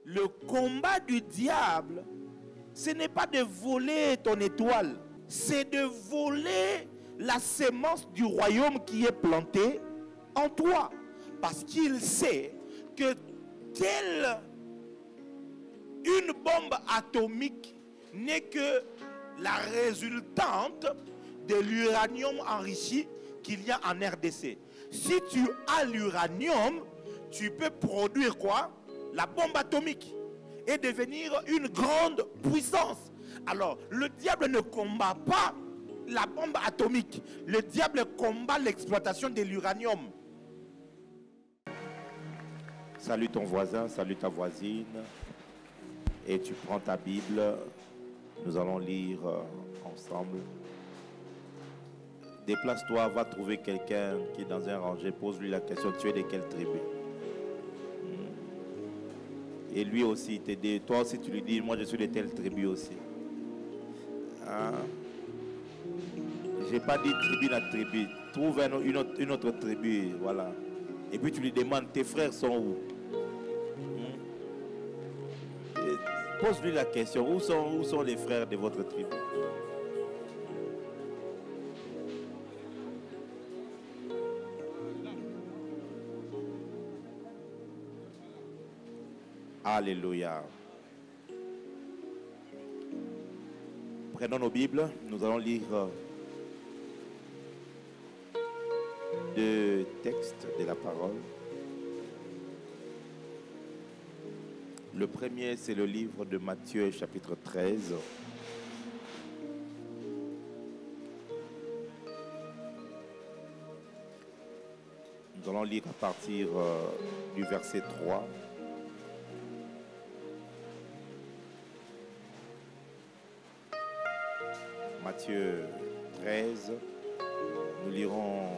Le combat du diable, ce n'est pas de voler ton étoile, c'est de voler la sémence du royaume qui est plantée en toi. Parce qu'il sait que telle une bombe atomique n'est que la résultante de l'uranium enrichi qu'il y a en RDC. Si tu as l'uranium, tu peux produire quoi? La bombe atomique et devenir une grande puissance. Alors, le diable ne combat pas la bombe atomique. Le diable combat l'exploitation de l'uranium. Salue ton voisin, salue ta voisine. Et tu prends ta Bible. Nous allons lire ensemble. Déplace-toi, va trouver quelqu'un qui est dans un rangé. Pose-lui la question, tu es de quelle tribu? Et lui aussi, te dit, toi aussi tu lui dis, moi je suis de telle tribu aussi. Hein? Je n'ai pas dit tribu la tribu. Trouve une autre tribu, voilà. Et puis tu lui demandes, tes frères sont où? Pose-lui la question, où sont les frères de votre tribu? Alléluia. Prenons nos Bibles, nous allons lire deux textes de la parole. Le premier, c'est le livre de Matthieu, chapitre 13. Nous allons lire à partir du verset 3. Matthieu 13, nous lirons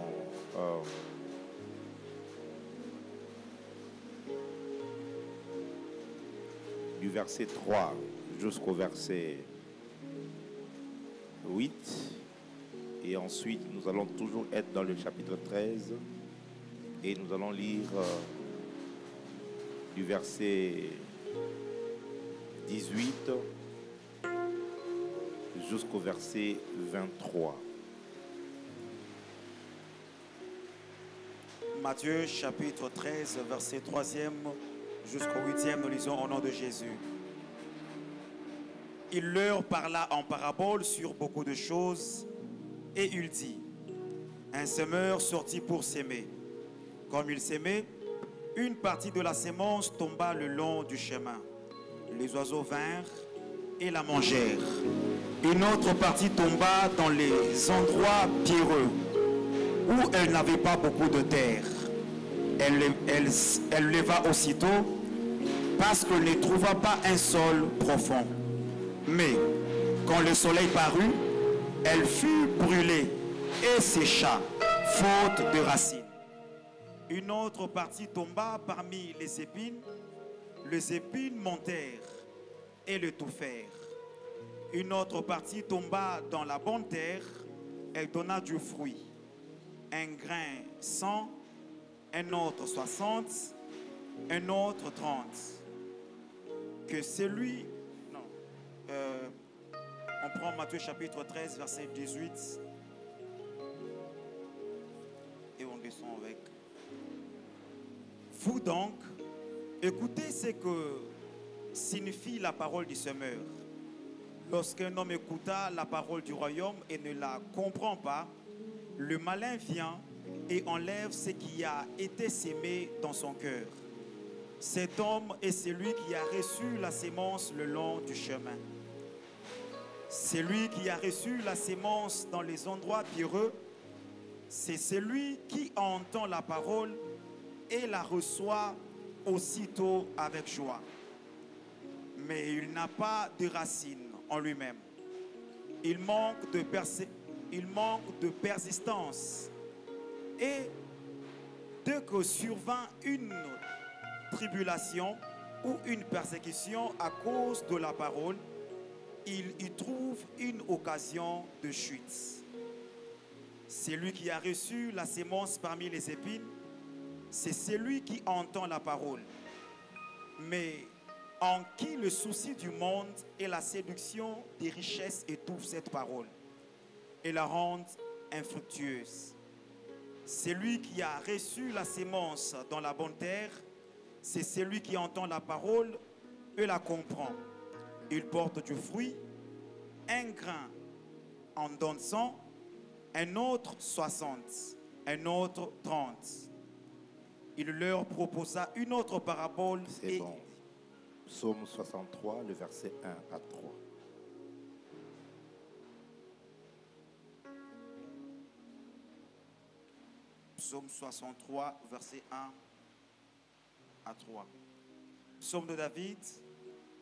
du verset 3 jusqu'au verset 8. Et ensuite, nous allons toujours être dans le chapitre 13 et nous allons lire du verset 18 jusqu'au verset 23. Matthieu chapitre 13, verset 3e jusqu'au 8e, nous lisons au nom de Jésus. Il leur parla en parabole sur beaucoup de choses et il dit, un semeur sortit pour s'aimer. Comme il s'aimait, une partie de la sémence tomba le long du chemin. Les oiseaux vinrent et la mangèrent. Une autre partie tomba dans les endroits pierreux, où elle n'avait pas beaucoup de terre. Elle leva aussitôt, parce qu'elle ne trouva pas un sol profond. Mais, quand le soleil parut, elle fut brûlée et sécha, faute de racines. Une autre partie tomba parmi les épines montèrent et l'étouffèrent. Une autre partie tomba dans la bonne terre, elle donna du fruit. Un grain 100, un autre 60, un autre 30. Que celui... Non. On prend Matthieu chapitre 13, verset 18. Et on descend avec. Vous donc, écoutez ce que signifie la parole du semeur. Lorsqu'un homme écouta la parole du royaume et ne la comprend pas, le malin vient et enlève ce qui a été sémé dans son cœur. Cet homme est celui qui a reçu la sémence le long du chemin. Celui qui a reçu la sémence dans les endroits pierreux, c'est celui qui entend la parole et la reçoit aussitôt avec joie. Mais il n'a pas de racines en lui-même. Il manque de persistance. Et dès que survint une tribulation ou une persécution à cause de la parole, il y trouve une occasion de chute. Celui qui a reçu la sémence parmi les épines, c'est celui qui entend la parole. Mais en qui le souci du monde et la séduction des richesses étouffent cette parole et la rendent infructueuse. Celui qui a reçu la sémence dans la bonne terre, c'est celui qui entend la parole et la comprend. Il porte du fruit, un grain en donne 100, un autre 60, un autre 30. Il leur proposa une autre parabole. C'est bon. Psaume 63, le verset 1 à 3. Psaume 63, verset 1 à 3. Psaume de David,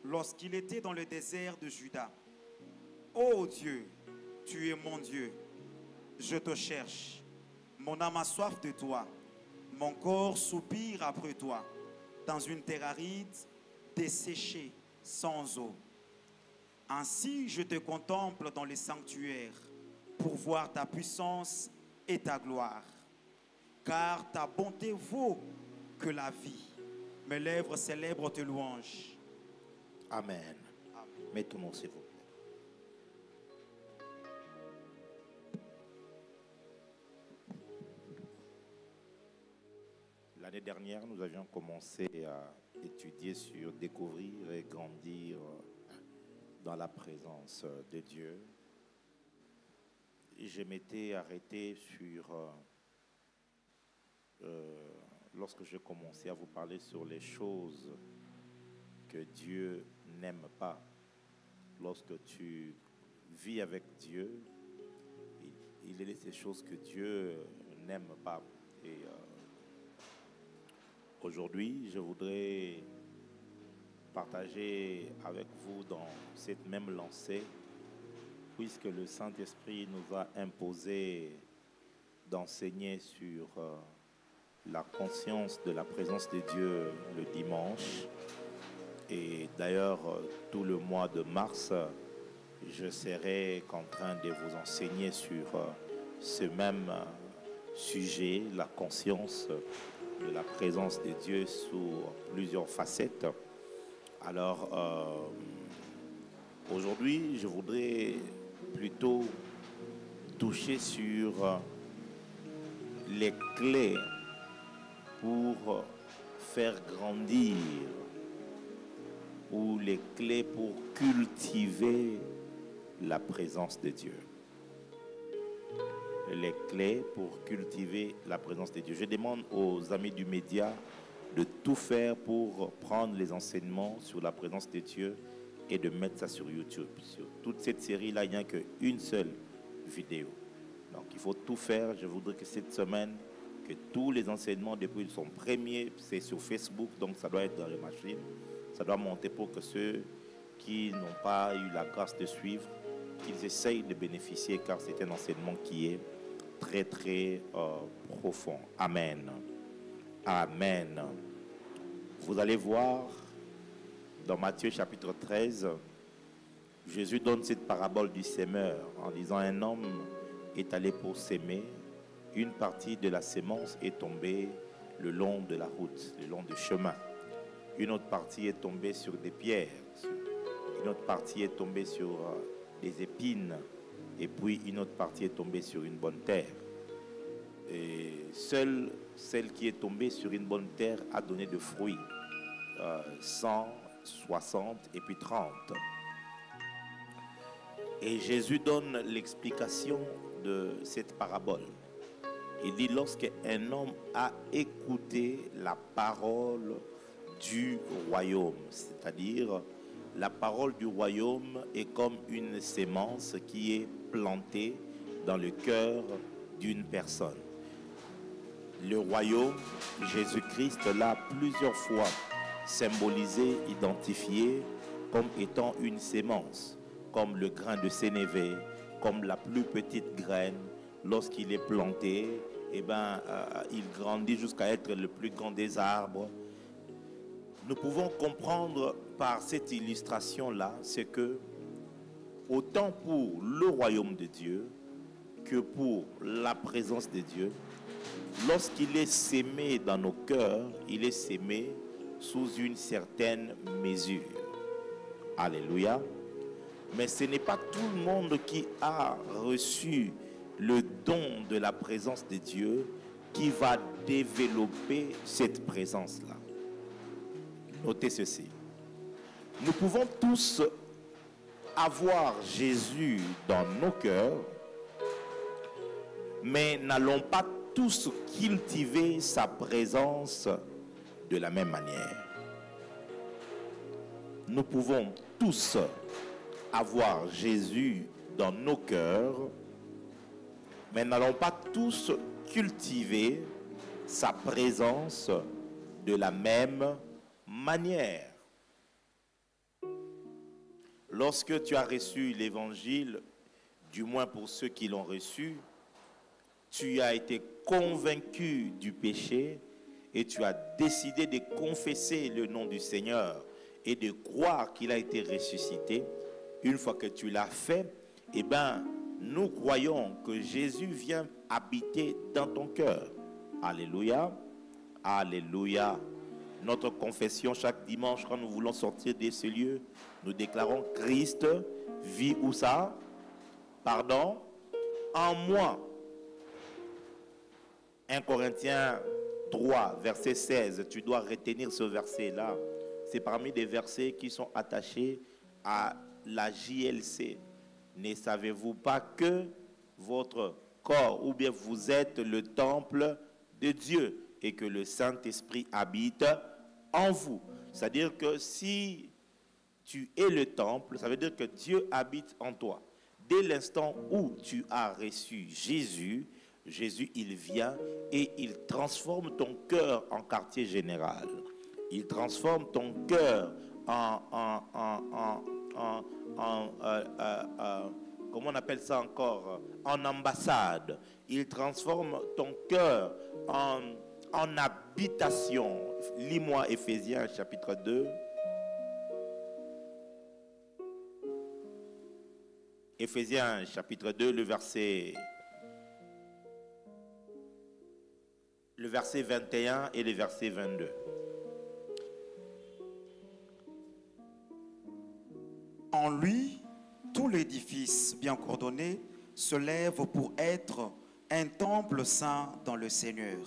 lorsqu'il était dans le désert de Juda. Ô Dieu, tu es mon Dieu, je te cherche. Mon âme a soif de toi, mon corps soupire après toi, dans une terre aride, desséchée, sans eau. Ainsi je te contemple dans les sanctuaires, pour voir ta puissance et ta gloire. Car ta bonté vaut que la vie. Mes lèvres célèbrent tes louanges. Amen. Mettons-nous, s'il vous plaît. L'année dernière, nous avions commencé à étudier sur découvrir et grandir dans la présence de Dieu. Et je m'étais arrêté sur, lorsque je commençais à vous parler sur les choses que Dieu n'aime pas. Lorsque tu vis avec Dieu, il est ces choses que Dieu n'aime pas. Et aujourd'hui, je voudrais partager avec vous dans cette même lancée, puisque le Saint-Esprit nous a imposé d'enseigner sur la conscience de la présence de Dieu le dimanche. Et d'ailleurs, tout le mois de mars, je serai en train de vous enseigner sur ce même sujet, la conscience de la présence de Dieu sous plusieurs facettes. Alors, aujourd'hui, je voudrais plutôt toucher sur les clés pour faire grandir ou les clés pour cultiver la présence de Dieu. Les clés pour cultiver la présence de Dieu. Je demande aux amis du média de tout faire pour prendre les enseignements sur la présence de Dieu et de mettre ça sur YouTube. Sur toute cette série-là, il n'y a qu'une seule vidéo. Donc, il faut tout faire. Je voudrais que cette semaine, que tous les enseignements, depuis son premier, c'est sur Facebook, donc ça doit être dans les machines. Ça doit monter pour que ceux qui n'ont pas eu la grâce de suivre, qu'ils essayent de bénéficier, car c'est un enseignement qui est très, très profond. Amen. Amen. Vous allez voir, dans Matthieu chapitre 13, Jésus donne cette parabole du sémeur en disant: un homme est allé pour s'aimer, une partie de la sémence est tombée le long de la route, le long du chemin. Une autre partie est tombée sur des pierres, une autre partie est tombée sur des épines, et puis une autre partie est tombée sur une bonne terre. Et seule celle qui est tombée sur une bonne terre a donné de fruits, 100, 60 et puis 30. Et Jésus donne l'explication de cette parabole. Il dit: lorsqu'un homme a écouté la parole du royaume, c'est-à-dire la parole du royaume est comme une sémence qui est plantée dans le cœur d'une personne. Le royaume, Jésus-Christ l'a plusieurs fois symbolisé, identifié comme étant une sémence, comme le grain de sénévé, comme la plus petite graine. Lorsqu'il est planté, il grandit jusqu'à être le plus grand des arbres. Nous pouvons comprendre par cette illustration-là, c'est que autant pour le royaume de Dieu que pour la présence de Dieu, lorsqu'il est sémé dans nos cœurs, il est sémé sous une certaine mesure. Alléluia. Mais ce n'est pas tout le monde qui a reçu le don de la présence de Dieu qui va développer cette présence-là. Notez ceci. Nous pouvons tous avoir Jésus dans nos cœurs, mais n'allons pas tous cultiver sa présence de la même manière. Nous pouvons tous avoir Jésus dans nos cœurs, mais n'allons pas tous cultiver sa présence de la même manière. Lorsque tu as reçu l'évangile, du moins pour ceux qui l'ont reçu, tu as été convaincu du péché et tu as décidé de confesser le nom du Seigneur et de croire qu'il a été ressuscité. Une fois que tu l'as fait, eh bien, nous croyons que Jésus vient habiter dans ton cœur. Alléluia. Alléluia. Notre confession chaque dimanche, quand nous voulons sortir de ce lieu, nous déclarons Christ vit où ça? Pardon? En moi. 1 Corinthiens 3, verset 16. Tu dois retenir ce verset-là. C'est parmi des versets qui sont attachés à la JLC. Ne savez-vous pas que votre corps, ou bien vous êtes le temple de Dieu et que le Saint-Esprit habite en vous? C'est-à-dire que si tu es le temple, ça veut dire que Dieu habite en toi. Dès l'instant où tu as reçu Jésus, Jésus, il vient et il transforme ton cœur en quartier général. Il transforme ton cœur comment on appelle ça encore? En ambassade. Il transforme ton cœur en habitation. Lis-moi Éphésiens chapitre 2. Éphésiens chapitre 2, le verset 21 et le verset 22. En lui, tout l'édifice bien coordonné se lève pour être un temple saint dans le Seigneur.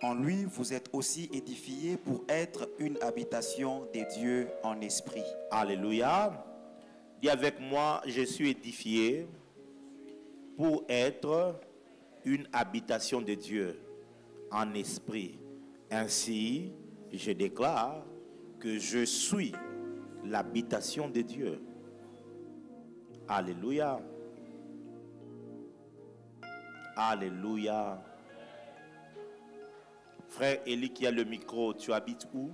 En lui, vous êtes aussi édifiés pour être une habitation des dieux en esprit. Alléluia. Dis avec moi, je suis édifié pour être une habitation de Dieu en esprit. Ainsi, je déclare que je suis l'habitation de Dieu. Alléluia. Alléluia. Frère Élie qui a le micro, tu habites où?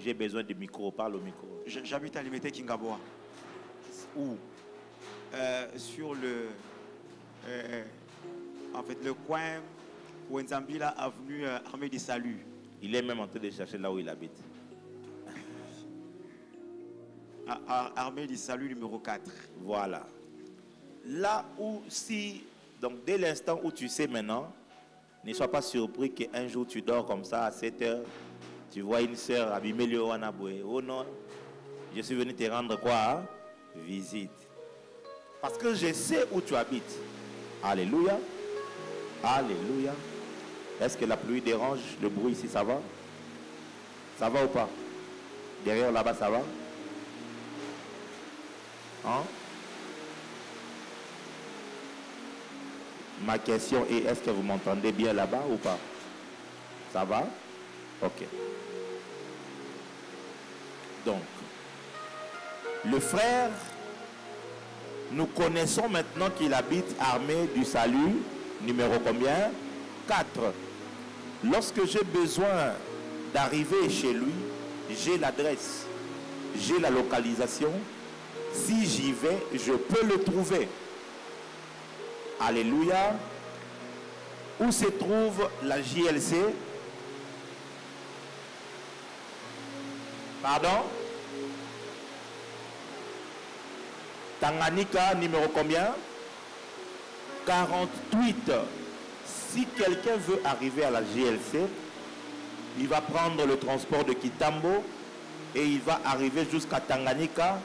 J'ai besoin de micro, parle au micro. J'habite à Limité Kingaboa. Où? Sur le... en fait, le coin où Nzambila avenue Armée du Salut. Il est même en train de chercher là où il habite. Armée du Salut numéro 4. Voilà. Là où si... Donc dès l'instant où tu sais maintenant, ne sois pas surpris qu'un jour tu dors comme ça à 7 heures. Tu vois une sœur abîmée le Wanaboué. Oh non, je suis venu te rendre quoi? Hein? Visite. Parce que je sais où tu habites. Alléluia. Alléluia. Est-ce que la pluie dérange le bruit ici? Ça va? Ça va ou pas? Derrière là-bas, ça va? Hein? Ma question est, est-ce que vous m'entendez bien là-bas ou pas? Ça va? Ok. Donc, le frère, nous connaissons maintenant qu'il habite Armée du Salut, numéro combien? 4. Lorsque j'ai besoin d'arriver chez lui, j'ai l'adresse, j'ai la localisation. Si j'y vais, je peux le trouver. Alléluia. Où se trouve la JLC? Pardon? Tanganyika, numéro combien? 48. Si quelqu'un veut arriver à la GLC, il va prendre le transport de Kitambo et il va arriver jusqu'à Tanganyika,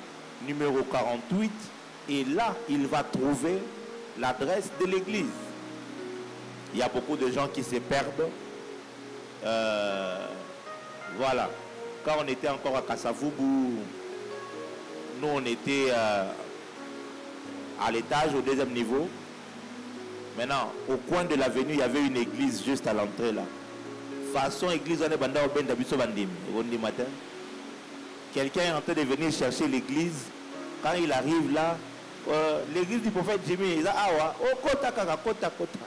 numéro 48. Et là, il va trouver l'adresse de l'église. Il y a beaucoup de gens qui se perdent. Voilà. Quand on était encore à Kassavubu, nous on était à l'étage, au deuxième niveau. Maintenant, au coin de l'avenue, il y avait une église juste à l'entrée là. Façon église, on est banda au ben d'Abisso Bandim, lundi matin. Quelqu'un est en train de venir chercher l'église. Quand il arrive là, l'église du prophète Jimmy, il dit ah ouais, oh kota kaka kota kota.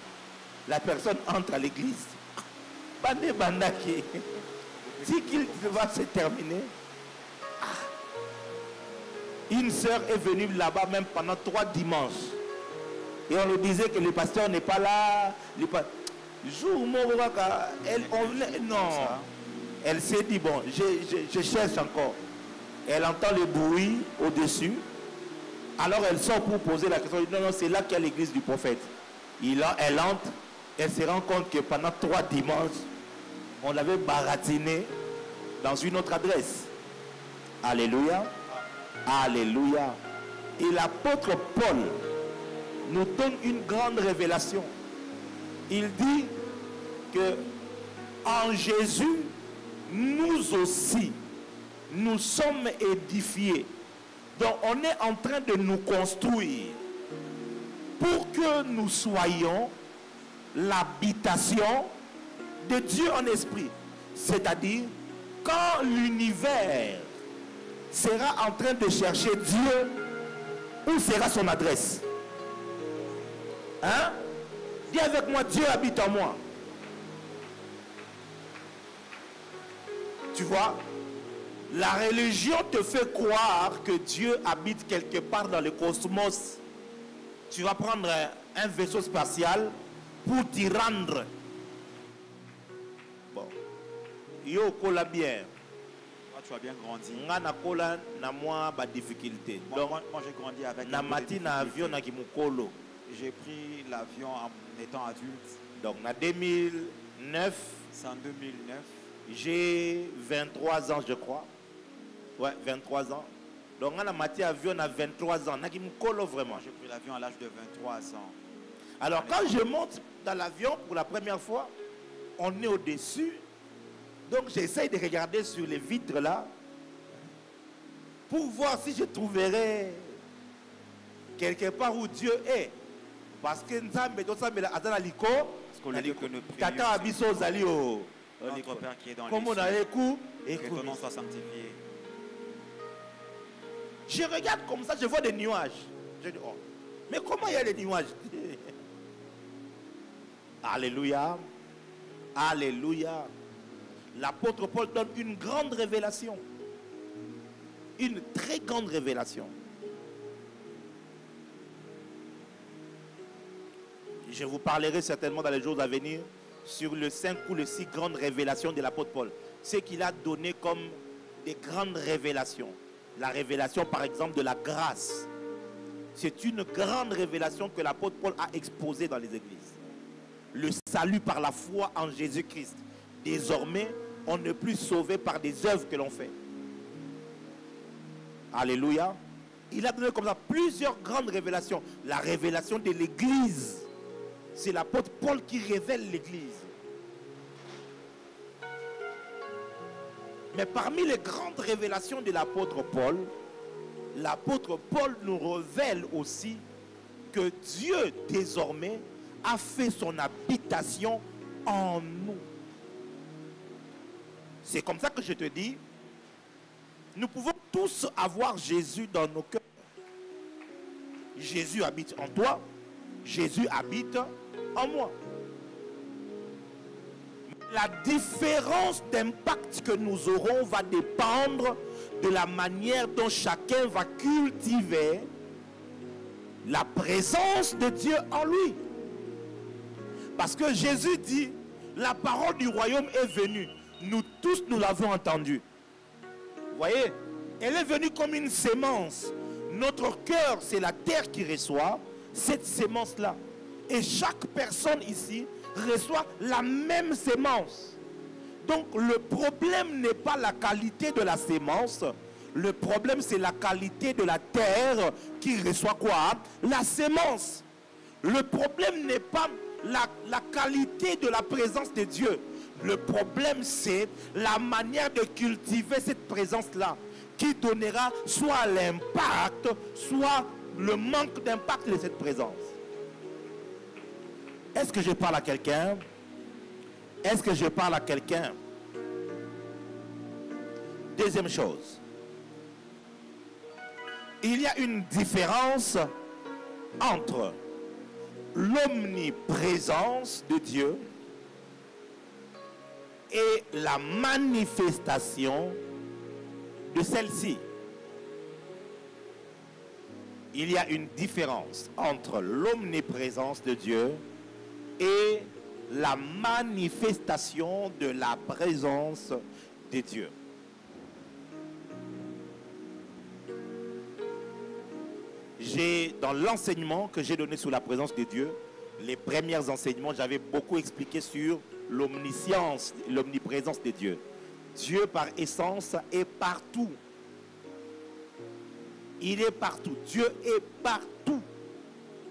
La personne entre à l'église. Bandé banda qui dit qu'il va se terminer. Une sœur est venue là-bas même pendant 3 dimanches. Et on lui disait que le pasteur n'est pas là. Elle s'est dit, bon, je cherche encore. Elle entend le bruit au-dessus. Alors elle sort pour poser la question. Non, non, c'est là qu'il y a l'église du prophète. Elle entre. Elle se rend compte que pendant 3 dimanches, on l'avait baratiné dans une autre adresse. Alléluia. Alléluia. Et l'apôtre Paul nous donne une grande révélation. Il dit que en Jésus, nous aussi, nous sommes édifiés. Donc on est en train de nous construire pour que nous soyons l'habitation de Dieu en esprit. C'est-à-dire, quand l'univers sera en train de chercher Dieu, où sera son adresse? Hein? Dis avec moi, Dieu habite en moi. Tu vois, la religion te fait croire que Dieu habite quelque part dans le cosmos. Tu vas prendre un vaisseau spatial pour t'y rendre. Bon. Yo kola bien. Tu as bien grandi. Ngana kola na moi ba difficulté. Donc moi j'ai grandi avec na matina avion na kimukolo. J'ai pris l'avion en étant adulte. Donc en 2009. C'est en 2009. J'ai 23 ans je crois. Ouais, 23 ans. Donc on a maté avion à 23 ans. Nakimukolo vraiment. J'ai pris l'avion à l'âge de 23 ans. Alors quand je monte dans l'avion pour la première fois, on est au-dessus. Donc j'essaye de regarder sur les vitres là pour voir si je trouverais quelque part où Dieu est. Parce que Nzambe to samela azala liko, tata abiso zali o. Notre Père qui est dans les cieux, que ton nom soit sanctifié. Je regarde comme ça, je vois des nuages. Je dis, oh, mais comment il y a des nuages? Alléluia. Alléluia. L'apôtre Paul donne une grande révélation. Une très grande révélation. Je vous parlerai certainement dans les jours à venir sur les 5 ou les 6 grandes révélations de l'apôtre Paul. Ce qu'il a donné comme des grandes révélations. La révélation par exemple de la grâce. C'est une grande révélation que l'apôtre Paul a exposée dans les églises. Le salut par la foi en Jésus-Christ. Désormais, on n'est plus sauvé par des œuvres que l'on fait. Alléluia. Il a donné comme ça plusieurs grandes révélations. La révélation de l'église. C'est l'apôtre Paul qui révèle l'église. Mais parmi les grandes révélations de l'apôtre Paul nous révèle aussi que Dieu désormais a fait son habitation en nous. C'est comme ça que je te dis, nous pouvons tous avoir Jésus dans nos cœurs. Jésus habite en toi, Jésus habite en moi. La différence d'impact que nous aurons va dépendre de la manière dont chacun va cultiver la présence de Dieu en lui. Parce que Jésus dit, la parole du royaume est venue. Nous tous, nous l'avons entendue. Vous voyez, elle est venue comme une sémence. Notre cœur, c'est la terre qui reçoit cette sémence-là. Et chaque personne ici reçoit la même sémence. Donc le problème n'est pas la qualité de la sémence. Le problème, c'est la qualité de la terre qui reçoit quoi? La sémence. Le problème n'est pas la qualité de la présence de Dieu. Le problème, c'est la manière de cultiver cette présence-là, qui donnera soit l'impact, soit le manque d'impact de cette présence. Est-ce que je parle à quelqu'un? Est-ce que je parle à quelqu'un? Deuxième chose. Il y a une différence entre l'omniprésence de Dieu et la manifestation de celle-ci. Il y a une différence entre l'omniprésence de Dieu et la manifestation de la présence de Dieu. Dans l'enseignement que j'ai donné sur la présence de Dieu, les premiers enseignements, j'avais beaucoup expliqué sur l'omniscience, l'omniprésence de Dieu. Dieu, par essence, est partout. Il est partout. Dieu est partout.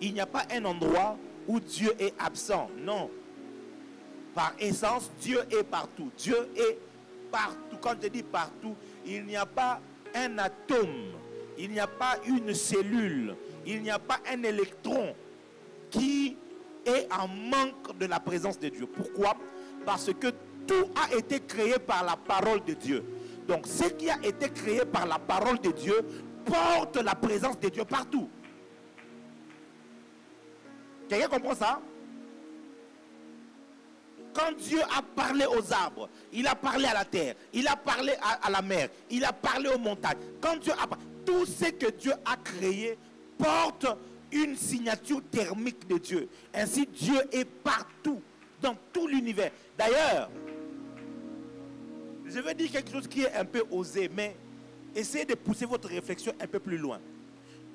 Il n'y a pas un endroit où Dieu est absent. Non. Par essence, Dieu est partout. Dieu est partout. Quand je dis partout, il n'y a pas un atome. Il n'y a pas une cellule, il n'y a pas un électron qui est en manque de la présence de Dieu. Pourquoi? Parce que tout a été créé par la parole de Dieu. Donc ce qui a été créé par la parole de Dieu porte la présence de Dieu partout. Quelqu'un comprend ça? Quand Dieu a parlé aux arbres, il a parlé à la terre, il a parlé à la mer, il a parlé aux montagnes. Quand Dieu a parlé, tout ce que Dieu a créé porte une signature thermique de Dieu. Ainsi, Dieu est partout, dans tout l'univers. D'ailleurs, je vais dire quelque chose qui est un peu osé, mais essayez de pousser votre réflexion un peu plus loin.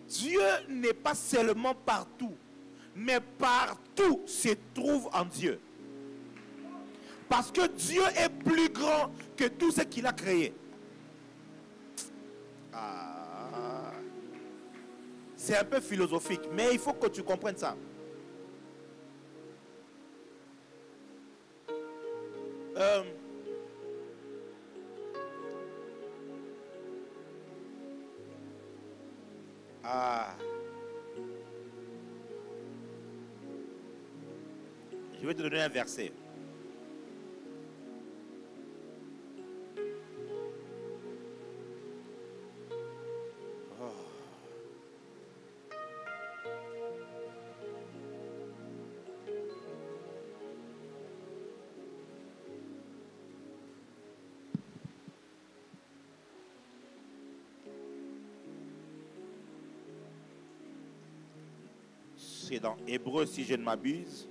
Dieu n'est pas seulement partout, mais partout se trouve en Dieu. Parce que Dieu est plus grand que tout ce qu'il a créé. C'est un peu philosophique, mais il faut que tu comprennes ça. Je vais te donner un verset. C'est dans Hébreu, si je ne m'abuse.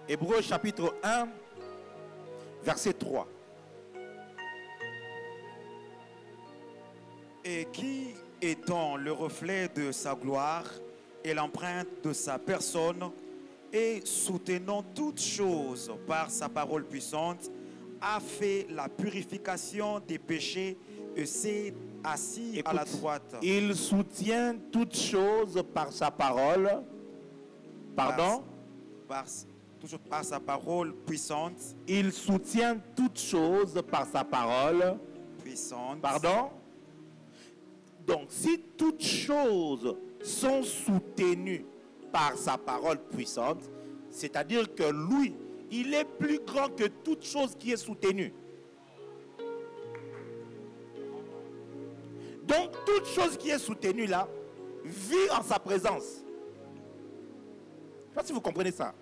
Hébreu chapitre 1, verset 3. Et qui, étant le reflet de sa gloire et l'empreinte de sa personne, et soutenant toutes choses par sa parole puissante, a fait la purification des péchés et s'est assis à la droite. Il soutient toutes choses par sa parole. Pardon? Par sa parole puissante. Il soutient toutes choses par sa parole puissante. Pardon? Donc, si toutes choses sont soutenues par sa parole puissante, c'est-à-dire que lui, il est plus grand que toute chose qui est soutenue. Donc, toute chose qui est soutenue là, vit en sa présence. Je ne sais pas si vous comprenez ça.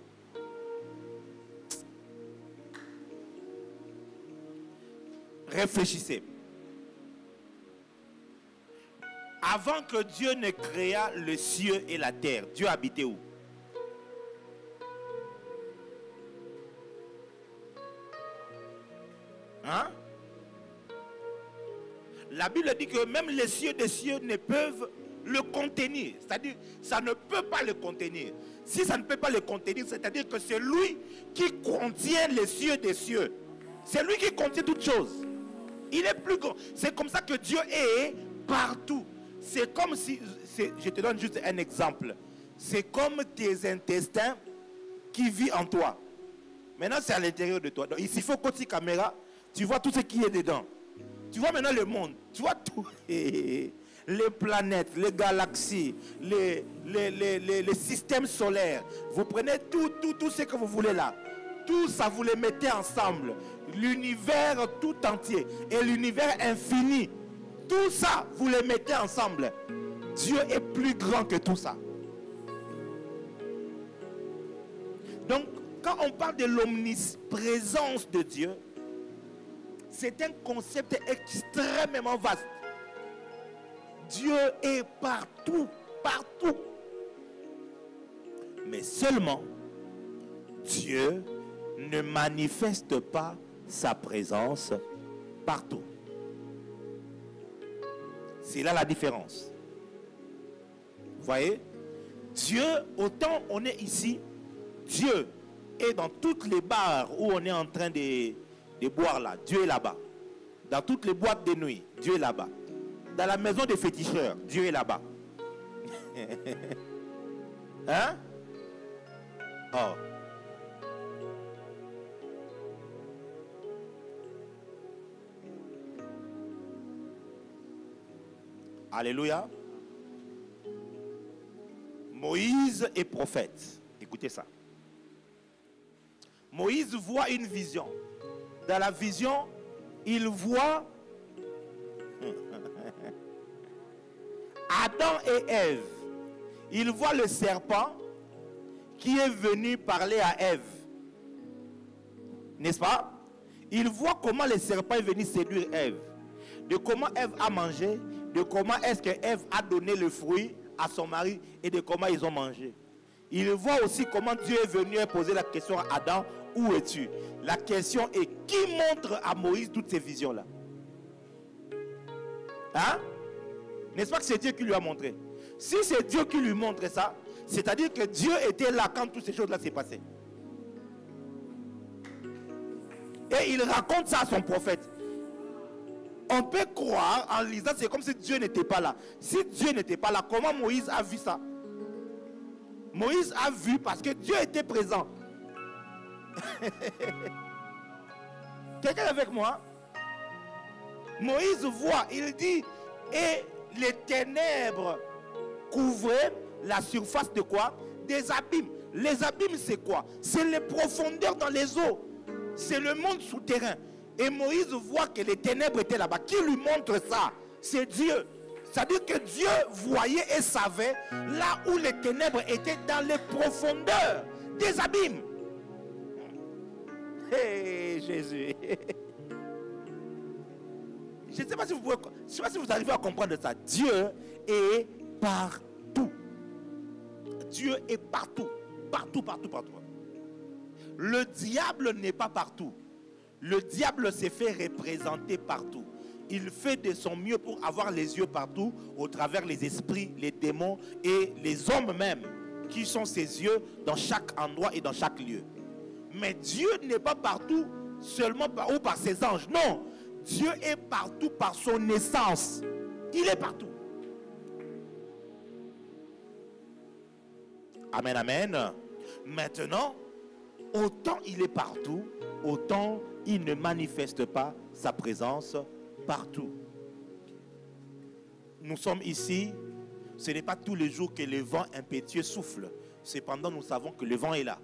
Réfléchissez. Avant que Dieu ne créa le ciel et la terre, Dieu habitait où? Hein? La Bible dit que même les cieux des cieux ne peuvent le contenir. C'est-à-dire, ça ne peut pas le contenir. Si ça ne peut pas le contenir, c'est-à-dire que c'est lui qui contient les cieux des cieux. C'est lui qui contient toutes choses. Il est plus grand. C'est comme ça que Dieu est partout. C'est comme si, je te donne juste un exemple. C'est comme tes intestins qui vivent en toi. Maintenant, c'est à l'intérieur de toi. Donc, ici, il faut côté caméra, tu vois tout ce qui est dedans. Tu vois maintenant le monde. Tu vois tout. Les planètes, les galaxies, les systèmes solaires. Vous prenez tout ce que vous voulez là. Tout ça, vous les mettez ensemble. L'univers tout entier et l'univers infini. Tout ça, vous les mettez ensemble. Dieu est plus grand que tout ça. Donc, quand on parle de l'omniprésence de Dieu, c'est un concept extrêmement vaste. Dieu est partout, partout. Mais seulement, Dieu ne manifeste pas sa présence partout. C'est là la différence. Vous voyez? Dieu, autant on est ici, Dieu est dans toutes les bars où on est en train de boire là. Dieu est là-bas. Dans toutes les boîtes de nuit, Dieu est là-bas. Dans la maison des féticheurs, Dieu est là-bas. Hein? Oh. Alléluia. Moïse est prophète. Écoutez ça. Moïse voit une vision. Dans la vision, il voit Adam et Ève. Il voit le serpent qui est venu parler à Ève. N'est-ce pas? Il voit comment le serpent est venu séduire Ève. De comment Ève a mangé, de comment est-ce que Ève a donné le fruit à son mari et de comment ils ont mangé. Il voit aussi comment Dieu est venu poser la question à Adam, où es-tu? La question est, qui montre à Moïse toutes ces visions-là? Hein? N'est-ce pas que c'est Dieu qui lui a montré? Si c'est Dieu qui lui montre ça, c'est-à-dire que Dieu était là quand toutes ces choses-là s'est passées. Et il raconte ça à son prophète. On peut croire en lisant, c'est comme si Dieu n'était pas là. Si Dieu n'était pas là, comment Moïse a vu ça? Moïse a vu parce que Dieu était présent. Quelqu'un est avec moi? Moïse voit, il dit, et les ténèbres couvraient la surface de quoi? Des abîmes. Les abîmes, c'est quoi? C'est les profondeurs dans les eaux. C'est le monde souterrain. Et Moïse voit que les ténèbres étaient là-bas. Qui lui montre ça? C'est Dieu. C'est-à-dire que Dieu voyait et savait là où les ténèbres étaient, dans les profondeurs des abîmes. Hey, Jésus. Je ne sais pas si vous arrivez à comprendre ça. Dieu est partout. Dieu est partout. Partout, partout, partout. Le diable n'est pas partout. Le diable s'est fait représenter partout. Il fait de son mieux pour avoir les yeux partout, au travers les esprits, les démons et les hommes même, qui sont ses yeux dans chaque endroit et dans chaque lieu. Mais Dieu n'est pas partout seulement par ses anges. Non, Dieu est partout par son essence. Il est partout. Amen, amen. Maintenant, autant il est partout, autant il ne manifeste pas sa présence partout. Nous sommes ici, ce n'est pas tous les jours que le vent impétueux souffle. Cependant, nous savons que le vent est là.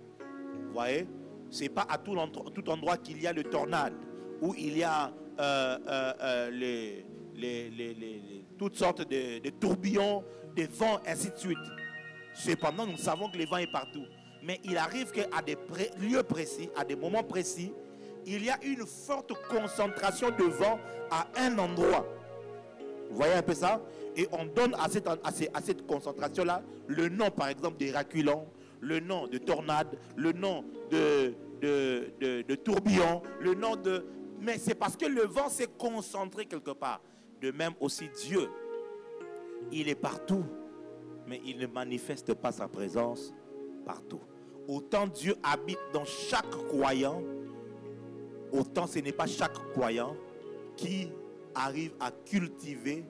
Vous voyez? Ce n'est pas à tout endroit qu'il y a le tornade, où il y a toutes sortes de tourbillons, de vents, ainsi de suite. Cependant, nous savons que le vent est partout. Mais il arrive qu'à des lieux précis, à des moments précis, il y a une forte concentration de vent à un endroit. Vous voyez un peu ça? Et on donne à cette concentration-là le nom, par exemple, d'Héraculon, le nom de tornade, le nom de tourbillon, le nom de... Mais c'est parce que le vent s'est concentré quelque part. De même aussi Dieu, il est partout, mais il ne manifeste pas sa présence partout. Autant Dieu habite dans chaque croyant, autant ce n'est pas chaque croyant qui arrive à cultiver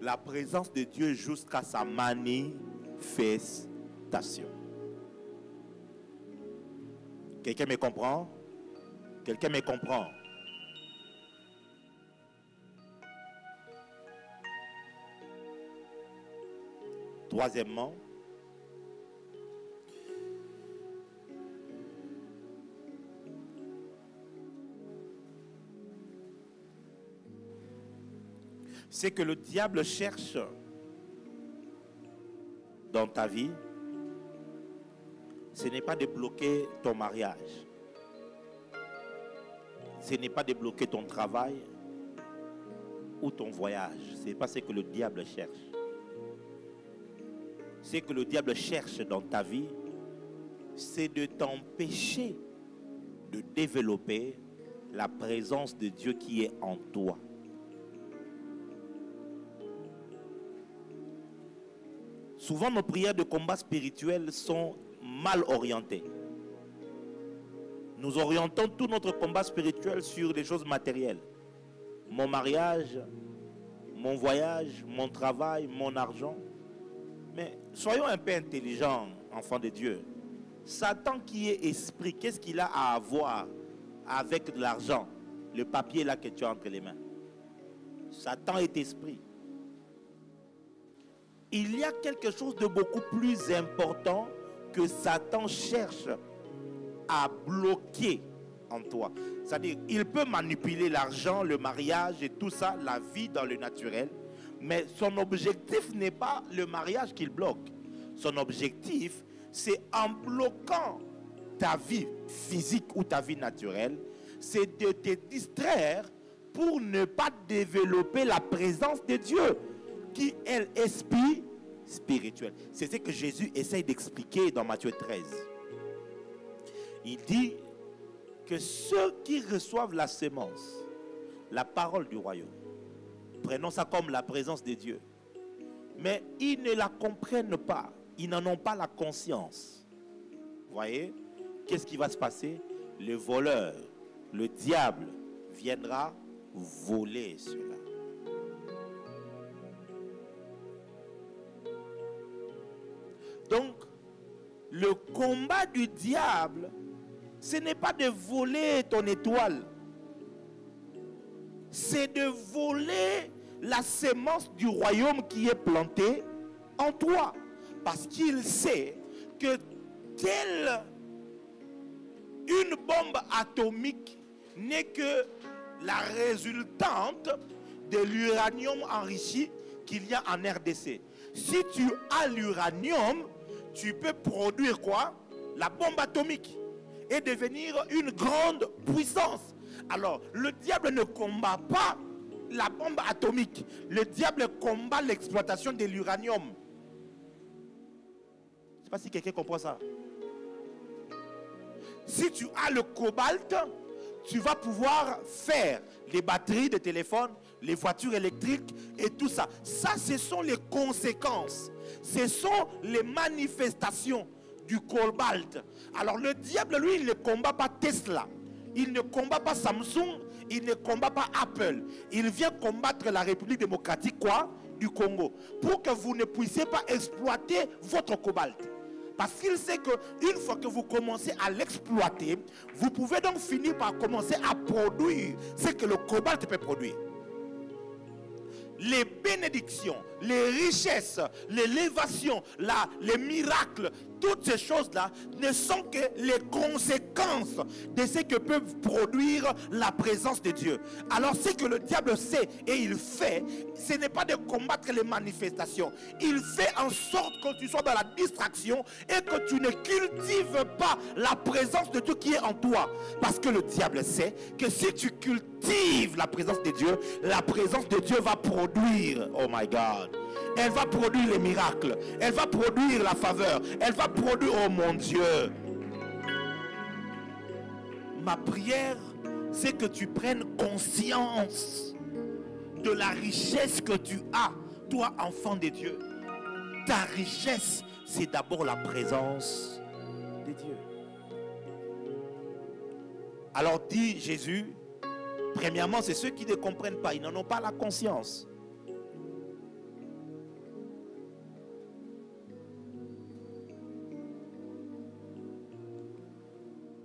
la présence de Dieu jusqu'à sa manifestation. Quelqu'un me comprend? Quelqu'un me comprend? Troisièmement, c'est que le diable cherche dans ta vie, ce n'est pas de bloquer ton mariage, ce n'est pas de bloquer ton travail ou ton voyage. Ce n'est pas ce que le diable cherche. Ce que le diable cherche dans ta vie, c'est de t'empêcher de développer la présence de Dieu qui est en toi. Souvent, nos prières de combat spirituel sont mal orientées. Nous orientons tout notre combat spirituel sur des choses matérielles. Mon mariage, mon voyage, mon travail, mon argent. Mais soyons un peu intelligents, enfants de Dieu. Satan qui est esprit, qu'est-ce qu'il a à voir avec de l'argent, le papier là que tu as entre les mains? Satan est esprit. Il y a quelque chose de beaucoup plus important que Satan cherche à bloquer en toi. C'est-à-dire, il peut manipuler l'argent, le mariage et tout ça, la vie dans le naturel, mais son objectif n'est pas le mariage qu'il bloque. Son objectif, c'est en bloquant ta vie physique ou ta vie naturelle, c'est de te distraire pour ne pas développer la présence de Dieu, qui est esprit spirituel. C'est ce que Jésus essaye d'expliquer dans Matthieu 13. Il dit que ceux qui reçoivent la sémence, la parole du royaume, prenons ça comme la présence de Dieu, mais ils ne la comprennent pas, ils n'en ont pas la conscience. Vous voyez, qu'est-ce qui va se passer? Le voleur, le diable viendra voler cela. Donc, le combat du diable, ce n'est pas de voler ton étoile. C'est de voler la sémence du royaume qui est plantée en toi. Parce qu'il sait que telle une bombe atomique n'est que la résultante de l'uranium enrichi qu'il y a en RDC. Si tu as l'uranium, tu peux produire quoi? La bombe atomique et devenir une grande puissance. Alors, le diable ne combat pas la bombe atomique. Le diable combat l'exploitation de l'uranium. Je ne sais pas si quelqu'un comprend ça. Si tu as le cobalt, tu vas pouvoir faire les batteries de téléphone, les voitures électriques et tout ça. Ça, ce sont les conséquences. Ce sont les manifestations du cobalt. Alors le diable, lui, il ne combat pas Tesla. Il ne combat pas Samsung. Il ne combat pas Apple. Il vient combattre la République démocratique quoi? Du Congo. Pour que vous ne puissiez pas exploiter votre cobalt. Parce qu'il sait qu'une fois que vous commencez à l'exploiter, vous pouvez donc finir par commencer à produire ce que le cobalt peut produire. Les bénédictions, les richesses, l'élévation, les miracles, toutes ces choses-là ne sont que les conséquences de ce que peut produire la présence de Dieu. Alors ce que le diable sait et il fait, ce n'est pas de combattre les manifestations. Il fait en sorte que tu sois dans la distraction et que tu ne cultives pas la présence de Dieu qui est en toi. Parce que le diable sait que si tu cultives la présence de Dieu, la présence de Dieu va produire, oh my God, elle va produire les miracles, elle va produire la faveur, elle va produire, oh mon Dieu. Ma prière, c'est que tu prennes conscience de la richesse que tu as, toi enfant de Dieu. Ta richesse, c'est d'abord la présence de Dieu. Alors dit Jésus, premièrement, c'est ceux qui ne comprennent pas, ils n'en ont pas la conscience.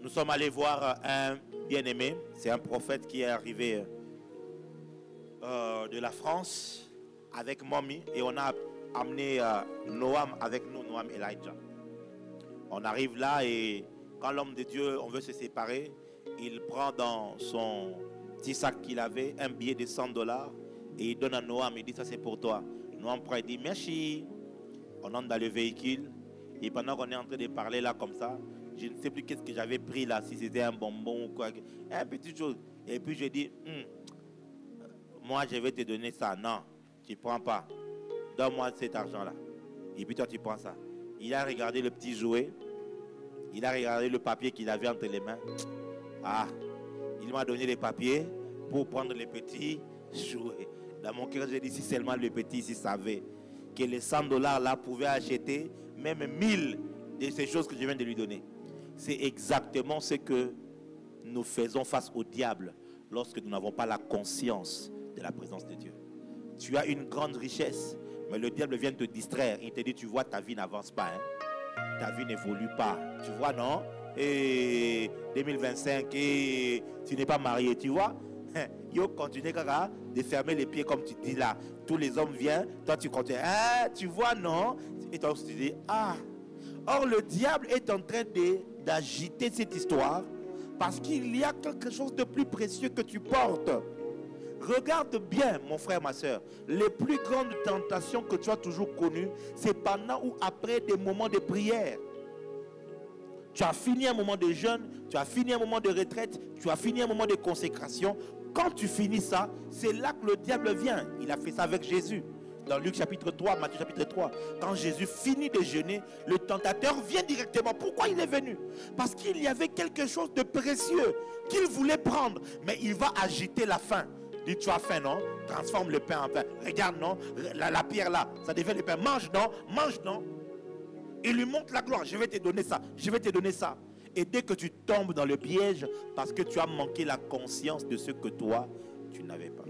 Nous sommes allés voir un bien-aimé, c'est un prophète qui est arrivé de la France avec Mommy et on a amené Noam avec nous, Noam Elijah. On arrive là et quand l'homme de Dieu, on veut se séparer, il prend dans son petit sac qu'il avait un billet de $100 et il donne à Noam, il dit ça c'est pour toi. Noam prend et dit merci. On entre dans le véhicule et pendant qu'on est en train de parler là comme ça, je ne sais plus qu'est-ce que j'avais pris là, si c'était un bonbon ou quoi, un petit chose. Et puis je dis, moi je vais te donner ça. Non, tu ne prends pas. Donne-moi cet argent-là. Et puis toi tu prends ça. Il a regardé le petit jouet. Il a regardé le papier qu'il avait entre les mains. Ah, il m'a donné les papiers pour prendre les petits jouets. Dans mon cœur, j'ai dit, si seulement le petit ici savait que les $100 là pouvaient acheter même 1000 de ces choses que je viens de lui donner. C'est exactement ce que nous faisons face au diable lorsque nous n'avons pas la conscience de la présence de Dieu. Tu as une grande richesse, mais le diable vient te distraire. Il te dit, tu vois, ta vie n'avance pas. Hein? Ta vie n'évolue pas. Tu vois, non? Et 2025, et tu n'es pas marié, tu vois? Yo, continue de fermer les pieds comme tu dis là. Tous les hommes viennent, toi tu continues. Ah, tu vois, non? Et toi tu dis, ah. Or, le diable est en train d'agiter cette histoire parce qu'il y a quelque chose de plus précieux que tu portes. Regarde bien, mon frère, ma soeur. Les plus grandes tentations que tu as toujours connues, c'est pendant ou après des moments de prière. Tu as fini un moment de jeûne, tu as fini un moment de retraite, tu as fini un moment de consécration. Quand tu finis ça, c'est là que le diable vient. Il a fait ça avec Jésus. Dans Luc chapitre 3, Matthieu chapitre 3, quand Jésus finit de jeûner, le tentateur vient directement. Pourquoi il est venu? Parce qu'il y avait quelque chose de précieux qu'il voulait prendre. Mais il va agiter la faim. Dis, tu as faim, non? Transforme le pain en pain. Regarde, non? La pierre là, ça devient le pain. Mange, non? Mange, non? Il lui montre la gloire. Je vais te donner ça. Je vais te donner ça. Et dès que tu tombes dans le piège, parce que tu as manqué la conscience de ce que toi, tu n'avais pas.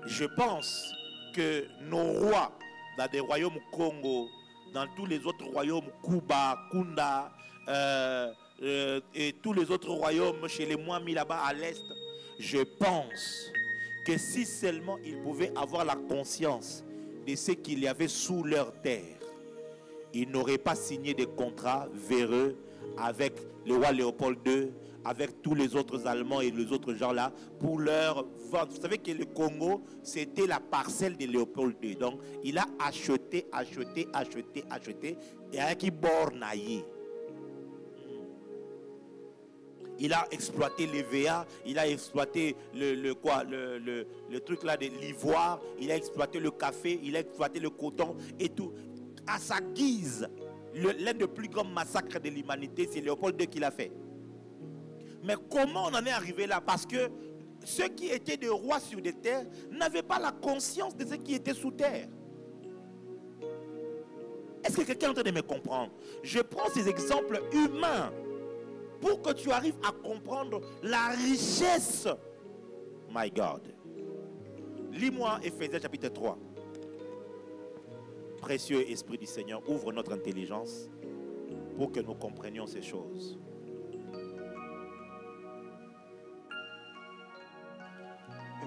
Je pense que nos rois, dans des royaumes Congo, dans tous les autres royaumes, Kuba, Kunda, et tous les autres royaumes chez les Mwami là-bas à l'est, je pense que si seulement ils pouvaient avoir la conscience de ce qu'il y avait sous leur terre, ils n'auraient pas signé des contrats véreux avec le roi Léopold II, avec tous les autres Allemands et les autres gens là, pour leur vendre. Vous savez que le Congo, c'était la parcelle de Léopold II. Donc, il a acheté, et avec qui bornaillé. Il a exploité l'EVA, il a exploité le truc là de l'ivoire, il a exploité le café, il a exploité le coton et tout. À sa guise, l'un des plus grands massacres de l'humanité, c'est Léopold II qui l'a fait. Mais comment on en est arrivé là? Parce que ceux qui étaient des rois sur des terres n'avaient pas la conscience de ce qui était sous terre. Est-ce que quelqu'un est en train de me comprendre? Je prends ces exemples humains pour que tu arrives à comprendre la richesse. My God. Lis-moi Éphésiens chapitre 3. Précieux Esprit du Seigneur, ouvre notre intelligence pour que nous comprenions ces choses.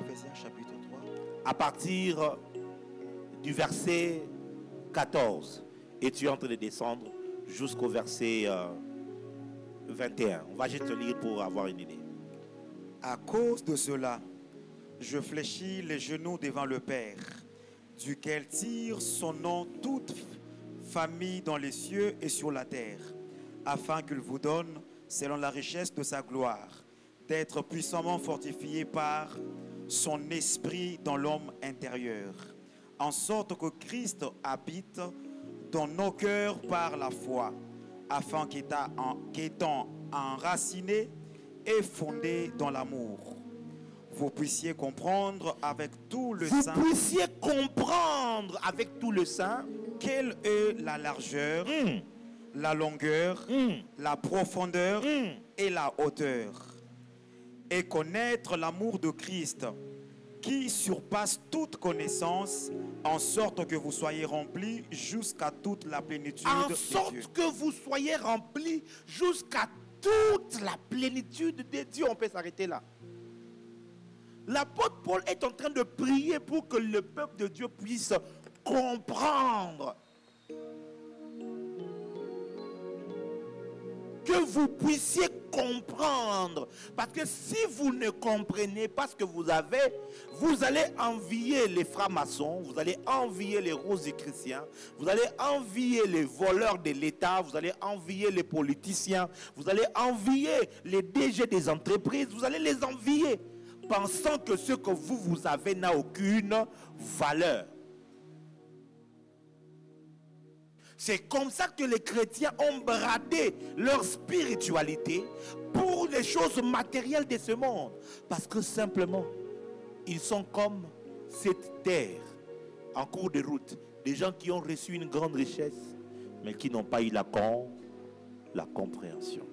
Éphésiens chapitre 3. À partir du verset 14, et tu es en train de descendre jusqu'au verset 21. On va juste lire pour avoir une idée. À cause de cela, je fléchis les genoux devant le Père, duquel tire son nom toute famille dans les cieux et sur la terre, afin qu'il vous donne, selon la richesse de sa gloire, d'être puissamment fortifié par son esprit dans l'homme intérieur, en sorte que Christ habite dans nos cœurs par la foi, afin qu'étant enraciné et fondé dans l'amour, vous puissiez comprendre avec tout le vous sein puissiez comprendre avec tout le sein quelle est la largeur, la longueur, la profondeur et la hauteur, et connaître l'amour de Christ qui surpasse toute connaissance, en sorte que vous soyez remplis jusqu'à toute la plénitude en de sorte Dieu. que vous soyez remplis jusqu'à toute la plénitude de Dieu. On peut s'arrêter là. L'apôtre Paul est en train de prier pour que le peuple de Dieu puisse comprendre. Que vous puissiez comprendre. Parce que si vous ne comprenez pas ce que vous avez, vous allez envier les francs-maçons, vous allez envier les rosicruciens, vous allez envier les voleurs de l'État, vous allez envier les politiciens, vous allez envier les DG des entreprises, vous allez les envier, pensant que ce que vous avez n'a aucune valeur. C'est comme ça que les chrétiens ont bradé leur spiritualité pour les choses matérielles de ce monde. Parce que simplement, ils sont comme cette terre en cours de route. Des gens qui ont reçu une grande richesse, mais qui n'ont pas eu la compréhension.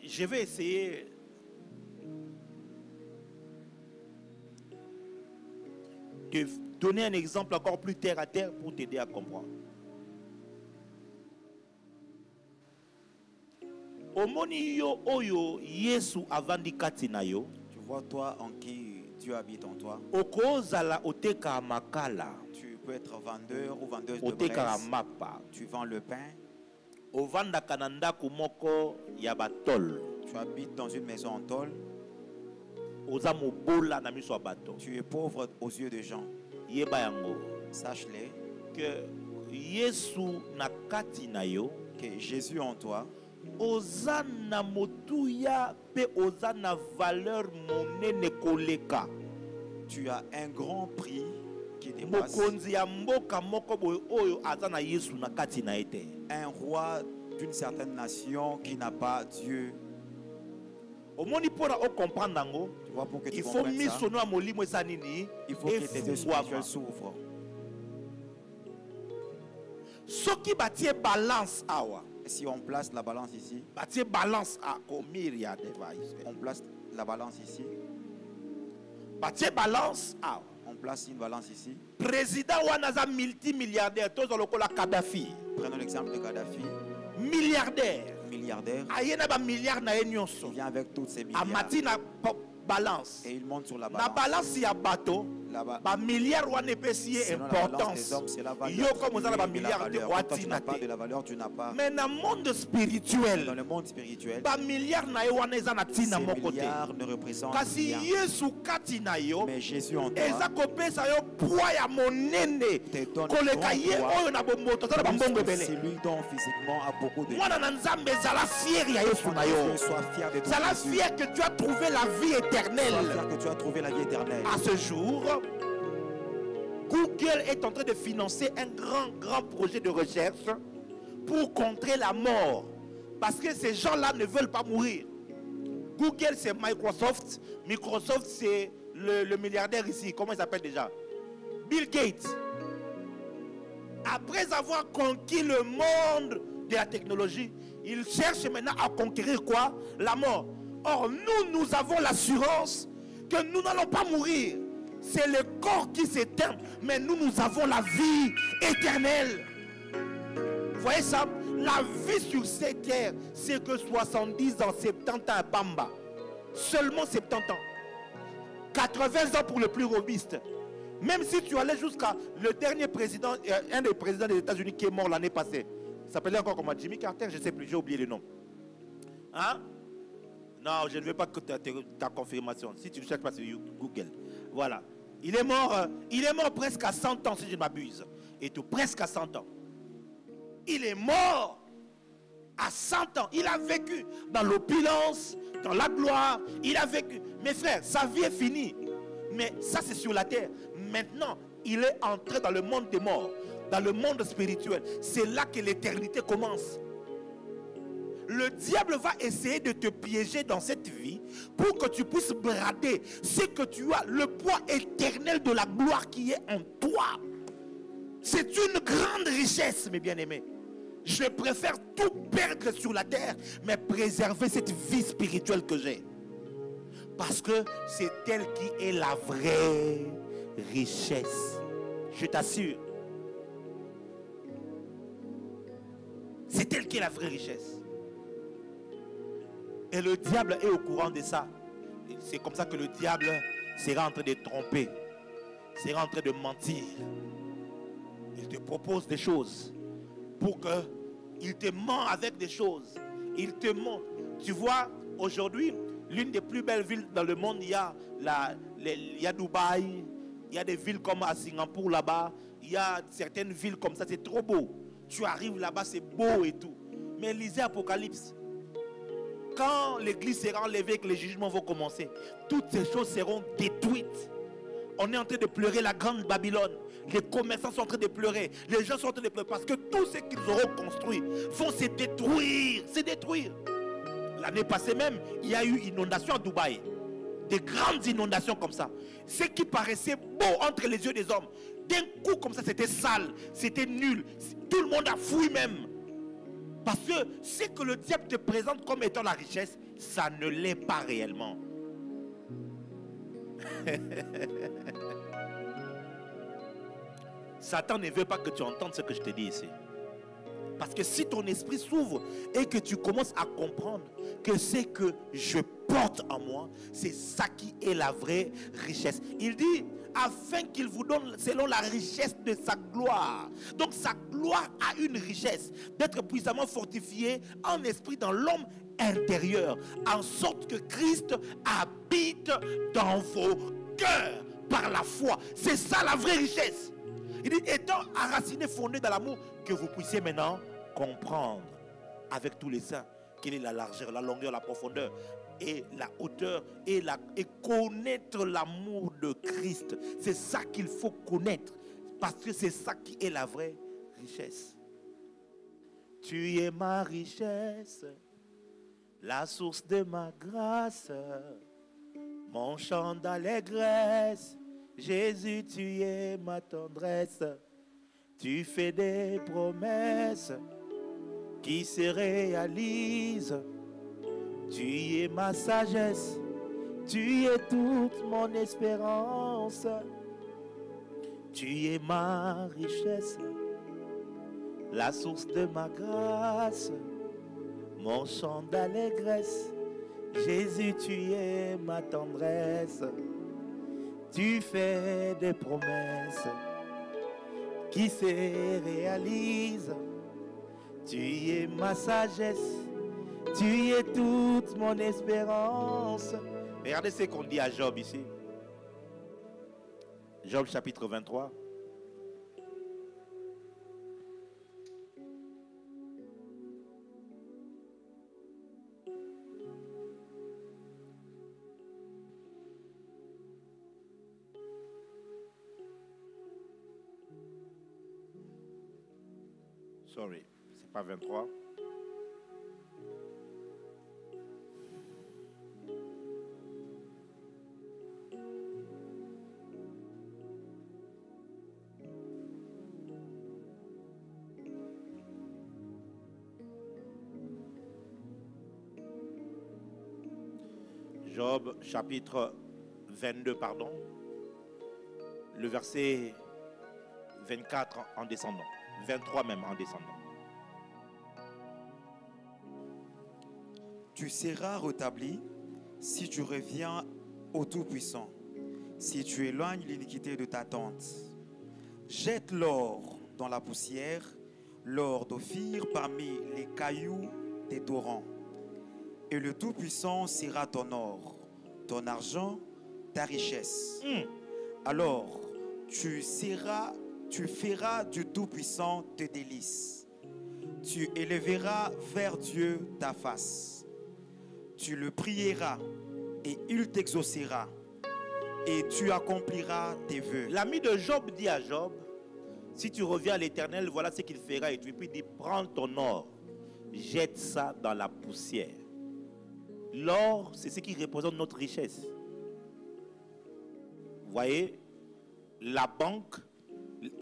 Je vais essayer de donner un exemple encore plus terre à terre pour t'aider à comprendre. Omoni yo oyo Yesu avandi kati na yo. Tu vois toi en qui Dieu habite en toi. Okozala oteka makala. Tu peux être vendeur ou vendeuse de Oteka braise. mapa. Tu vends le pain. Ovanda kananda kumoko ya batol. Tu habites dans une maison en tôle. Oza mobola na miso bato. Tu es pauvre aux yeux des gens. Yeba yango. Sache-le Que Yesu na kati na yo. que Jésus en toi, Ozana motuya pe ozana valeur monene koleka. tu as un grand prix qui dépasse. Mokonzi ya mboka moko boyo oyo azana Yesu na kati na ete. Un roi d'une certaine nation qui n'a pas Dieu. Omoni pora o comprendre nango. Tu vois, pour que tu Il faut comprennes ça, misono a molimo esa nini. il faut que tes yeux spirituels s'ouvrent. Soki batie balance awa. Et si on place la balance ici, Batie balance a komiria device. on place la balance ici, Batie balance awa. on place une balance ici. Président wanaza multimilliardaire tozo lokola Kadhafi. Prenons l'exemple de Kadhafi, Milliardaire. milliardaire. Ayena ba milliard na Il nyonso. vient avec toutes ses milliards Amati na balance. et il monte sur la Na balance. balance ya bato. Là-bas, Ba milliard wana epesi selon la balance des importance. hommes, c'est la valeur. Yo comme ozala ba Et la milliard de valeur. Quand toi, tu wati n'as na pas de te. la valeur, tu n'as pas. Mais na monde Dans spirituel, le monde spirituel, ba milliard na yo wana eza na ces tina moko te. milliards ne représentent Kasi rien. Yesu kati na yo Mais Jésus en eza toi kopesa yo poids ya monene te donne koleka grand ye poids. oyo na bomoto tala bambongo C'est ebele. lui dont physiquement a beaucoup de Mwana na Nzambe ezala fier ya Yesu na yo. Sois fier de ton Zala Jésus. fier que tu as trouvé la vie Sois éternelle. fier que tu as trouvé la vie éternelle. À ce jour, Google est en train de financer un grand projet de recherche pour contrer la mort. Parce que ces gens-là ne veulent pas mourir. Google, c'est Microsoft. Microsoft, c'est le milliardaire ici. Comment il s'appelle déjà? Bill Gates. Après avoir conquis le monde de la technologie, il cherche maintenant à conquérir quoi? La mort. Or, nous avons l'assurance que nous n'allons pas mourir. C'est le corps qui s'éteint, mais nous avons la vie éternelle. Vous voyez ça? La vie sur cette terre, c'est que 70 ans, 70 ans, Bamba. Seulement 70 ans. 80 ans pour le plus robuste. Même si tu allais jusqu'à le dernier président, un des présidents des États-Unis qui est mort l'année passée. Il s'appelait encore comment? Jimmy Carter, je ne sais plus, j'ai oublié le nom. Hein? Non, je ne veux pas que ta confirmation. Si tu ne cherches pas sur Google. Voilà. Il est mort presque à 100 ans, si je ne m'abuse. Et tout, presque à 100 ans. Il est mort à 100 ans. Il a vécu dans l'opulence, dans la gloire. Il a vécu. Mes frères, sa vie est finie. Mais ça, c'est sur la terre. Maintenant, il est entré dans le monde des morts. dans le monde spirituel, c'est là que l'éternité commence. Le diable va essayer de te piéger dans cette vie pour que tu puisses brader ce que tu as, le poids éternel de la gloire qui est en toi. C'est une grande richesse, mes bien-aimés. Je préfère tout perdre sur la terre, mais préserver cette vie spirituelle que j'ai. Parce que c'est elle qui est la vraie richesse. Je t'assure. C'est elle qui est la vraie richesse. Et le diable est au courant de ça. C'est comme ça que le diable sera en train de tromper, sera en train de mentir. Il te propose des choses pour que il te ment avec des choses. Il te ment. Tu vois, aujourd'hui, l'une des plus belles villes dans le monde, il y a Dubaï, il y a des villes comme à Singapour là-bas, il y a certaines villes comme ça, c'est trop beau. Tu arrives là-bas, c'est beau et tout. Mais lisez Apocalypse. Quand l'église sera enlevée et que les jugements vont commencer, toutes ces choses seront détruites. On est en train de pleurer la grande Babylone. Les commerçants sont en train de pleurer. Les gens sont en train de pleurer parce que tout ce qu'ils auront construit vont se détruire. Se détruire. L'année passée même, il y a eu inondation à Dubaï. Des grandes inondations comme ça. Ce qui paraissait beau entre les yeux des hommes. D'un coup comme ça, c'était sale. C'était nul. Tout le monde a fui même. Parce que ce que le diable te présente comme étant la richesse, ça ne l'est pas réellement. Satan ne veut pas que tu entendes ce que je te dis ici. Parce que si ton esprit s'ouvre et que tu commences à comprendre que ce que je porte en moi, c'est ça qui est la vraie richesse. Il dit, afin qu'il vous donne selon la richesse de sa gloire. Donc sa gloire a une richesse d'être puissamment fortifié en esprit dans l'homme intérieur, en sorte que Christ habite dans vos cœurs par la foi. C'est ça la vraie richesse. Il dit, étant enraciné, fondé dans l'amour, que vous puissiez maintenant comprendre avec tous les saints quelle est la largeur, la longueur, la profondeur et la hauteur et connaître l'amour de Christ. C'est ça qu'il faut connaître parce que c'est ça qui est la vraie richesse. Tu es ma richesse, la source de ma grâce, mon chant d'allégresse. Jésus, tu es ma tendresse. Tu fais des promesses qui se réalisent. Tu es ma sagesse. Tu es toute mon espérance. Tu es ma richesse, la source de ma grâce, mon chant d'allégresse. Jésus, tu es ma tendresse. Tu fais des promesses qui se réalisent. Tu es ma sagesse. Tu es toute mon espérance. Regardez ce qu'on dit à Job ici. Job chapitre 23. Sorry, c'est pas 23. Job chapitre 22, pardon. Le verset 24 en descendant. 23 même en descendant. Tu seras rétabli si tu reviens au Tout-Puissant, si tu éloignes l'iniquité de ta tente. Jette l'or dans la poussière, l'or d'Ophir parmi les cailloux des torrents. Et le Tout-Puissant sera ton or, ton argent, ta richesse. Alors, tu feras du Tout-Puissant tes délices. Tu élèveras vers Dieu ta face. Tu le prieras et il t'exaucera. Et tu accompliras tes vœux. L'ami de Job dit à Job, Si tu reviens à l'Éternel, voilà ce qu'il fera. Et puis il dit, prends ton or, jette ça dans la poussière. L'or, c'est ce qui représente notre richesse. Vous voyez, la banque,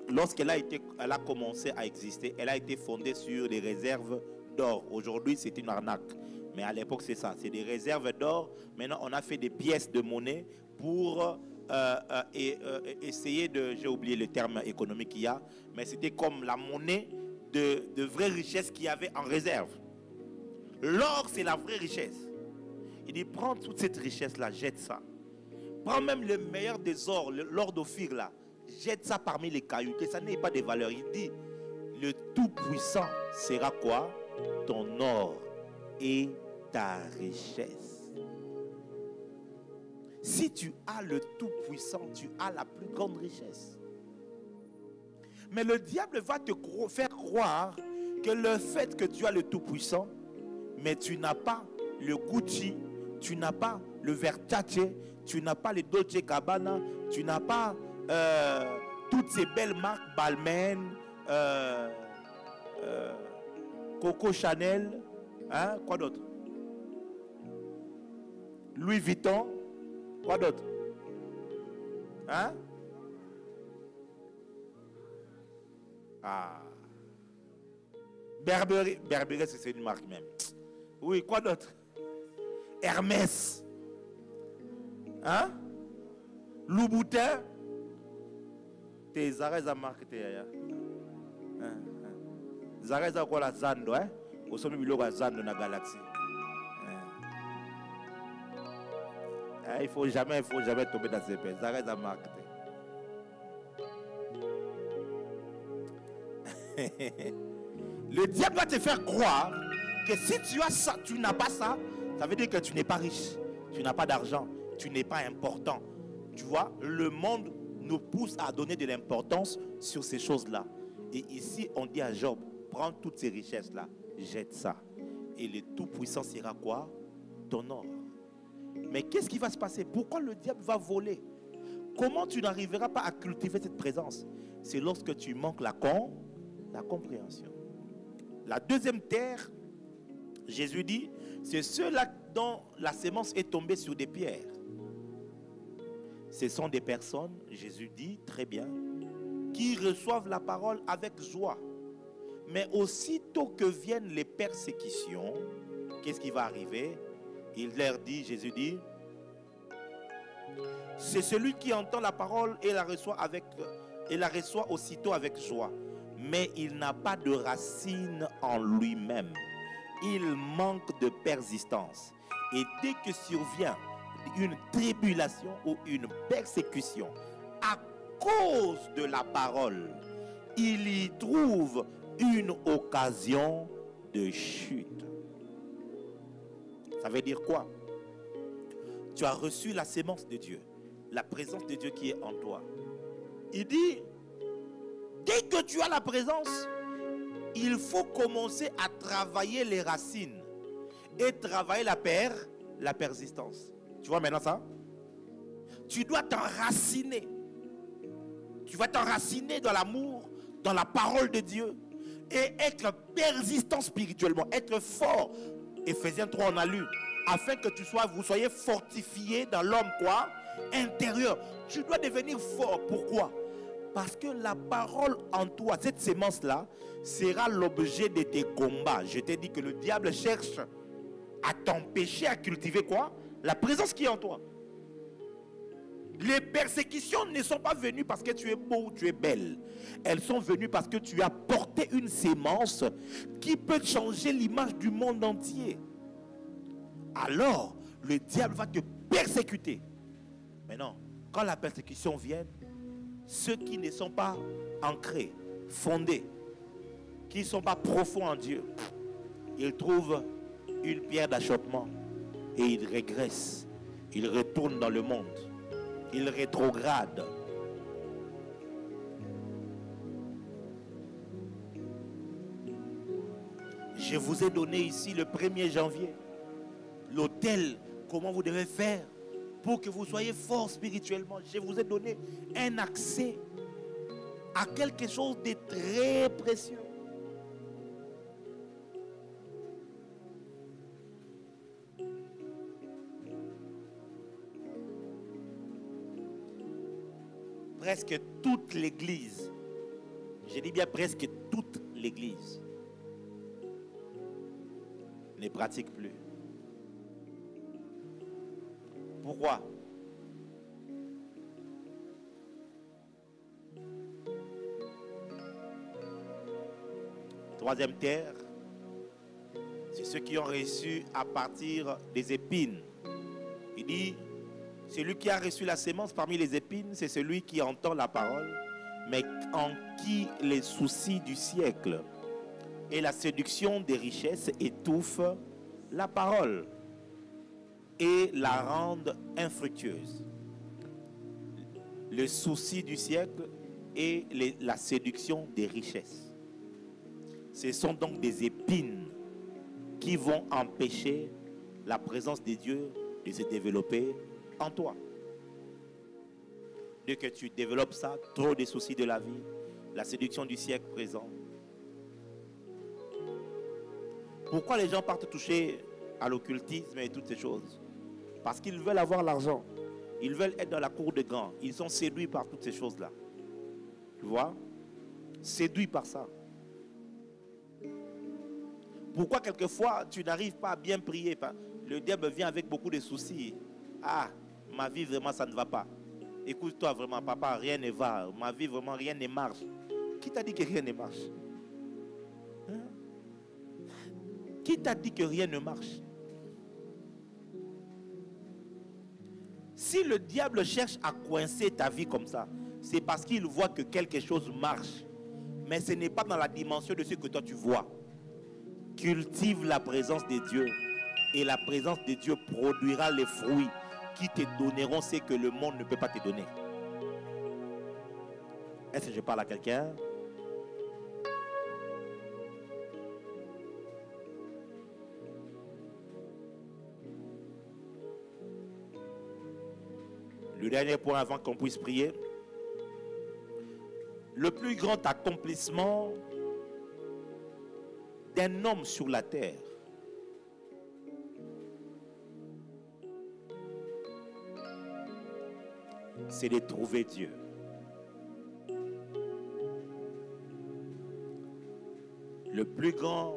lorsqu'elle a commencé à exister, elle a été fondée sur des réserves d'or. Aujourd'hui, c'est une arnaque. Mais à l'époque, c'est ça. C'est des réserves d'or. Maintenant, on a fait des pièces de monnaie pour essayer de... J'ai oublié le terme économique qu'il y a. Mais c'était comme la monnaie de vraie richesse qu'il y avait en réserve. L'or, c'est la vraie richesse. Il dit, prends toute cette richesse-là, jette ça. Prends même le meilleur des ors, l'or d'Ophir là. Jette ça parmi les cailloux, que ça n'ait pas de valeur. Il dit, le Tout-Puissant sera quoi? Ton or et ta richesse. Si tu as le Tout-Puissant, tu as la plus grande richesse. Mais le diable va te faire croire que le fait que tu as le Tout-Puissant, mais tu n'as pas le Gucci, tu n'as pas le Versace, tu n'as pas le Dolce Gabbana, tu n'as pas toutes ces belles marques, Balmain, Coco Chanel, hein, quoi d'autre? Louis Vuitton, quoi d'autre? Hein? Ah. Burberry, c'est une marque même. Oui, quoi d'autre? Hermès. Hein? Louboutin. T'es Zareza marque t'es ya. Zareza quoi la Zando, hein? Au sommet du logo Zando na galaxie. Il faut jamais tomber dans ces pays. Zareza marque t'es. Le diable va te faire croire que si tu as ça, tu n'as pas ça, ça veut dire que tu n'es pas riche, tu n'as pas d'argent, tu n'es pas important. Tu vois, le monde nous pousse à donner de l'importance sur ces choses-là. Et ici, on dit à Job, prends toutes ces richesses-là, jette ça. Et le Tout-Puissant sera quoi? Ton or. Mais qu'est-ce qui va se passer? Pourquoi le diable va voler? Comment tu n'arriveras pas à cultiver cette présence? C'est lorsque tu manques la compréhension. La deuxième terre, Jésus dit, c'est ceux-là dont la sémence est tombée sur des pierres. Ce sont des personnes, Jésus dit très bien, qui reçoivent la parole avec joie. Mais aussitôt que viennent les persécutions, qu'est-ce qui va arriver? Il leur dit, Jésus dit, c'est celui qui entend la parole et la reçoit aussitôt avec joie. Mais il n'a pas de racine en lui-même. Il manque de persistance. Et dès que survient une tribulation ou une persécution à cause de la parole, il y trouve une occasion de chute. Ça veut dire quoi? Tu as reçu la sémence de Dieu, la présence de Dieu qui est en toi. Il dit, dès que tu as la présence, il faut commencer à travailler les racines et travailler la persistance. Tu vois maintenant ça? Tu dois t'enraciner. Tu vas t'enraciner dans l'amour, dans la parole de Dieu et être persistant spirituellement, être fort. Ephésiens 3, on a lu, afin que vous soyez fortifiés dans l'homme quoi? Intérieur. Tu dois devenir fort. Pourquoi? Parce que la parole en toi, cette sémence-là, sera l'objet de tes combats. Je t'ai dit que le diable cherche à t'empêcher à cultiver quoi? La présence qui est en toi. Les persécutions ne sont pas venues parce que tu es beau ou tu es belle. Elles sont venues parce que tu as porté une sémence qui peut changer l'image du monde entier. Alors, le diable va te persécuter. Mais non, quand la persécution vient, ceux qui ne sont pas ancrés, fondés, qui ne sont pas profonds en Dieu, ils trouvent une pierre d'achoppement et ils régressent. Ils retournent dans le monde. Ils rétrogradent. Je vous ai donné ici le 1er janvier l'hôtel, comment vous devez faire pour que vous soyez fort spirituellement. Je vous ai donné un accès à quelque chose de très précieux. Presque toute l'église, je dis bien presque toute l'église, ne pratique plus. Pourquoi? Troisième terre, c'est ceux qui ont reçu à partir des épines. Il dit, celui qui a reçu la sémence parmi les épines, c'est celui qui entend la parole, mais en qui les soucis du siècle et la séduction des richesses étouffent la parole et la rendent infructueuse. Le souci du siècle et la séduction des richesses. Ce sont donc des épines qui vont empêcher la présence de Dieu de se développer en toi. Dès que tu développes ça, trop de soucis de la vie, la séduction du siècle présent. Pourquoi les gens partent toucher à l'occultisme et toutes ces choses? Parce qu'ils veulent avoir l'argent. Ils veulent être dans la cour de grands. Ils sont séduits par toutes ces choses-là. Tu vois? Séduits par ça. Pourquoi quelquefois tu n'arrives pas à bien prier? Le diable vient avec beaucoup de soucis. Ah, ma vie vraiment ça ne va pas. Écoute-toi vraiment papa, rien ne va. Ma vie vraiment rien ne marche. Qui t'a dit que rien ne marche? Hein? Qui t'a dit que rien ne marche? Si le diable cherche à coincer ta vie comme ça, c'est parce qu'il voit que quelque chose marche. Mais ce n'est pas dans la dimension de ce que toi tu vois. Cultive la présence de Dieu. Et la présence de Dieu produira les fruits qui te donneront ce que le monde ne peut pas te donner. Est-ce que je parle à quelqu'un? Le dernier point avant qu'on puisse prier. Le plus grand accomplissement d'un homme sur la terre, c'est de trouver Dieu. Le plus grand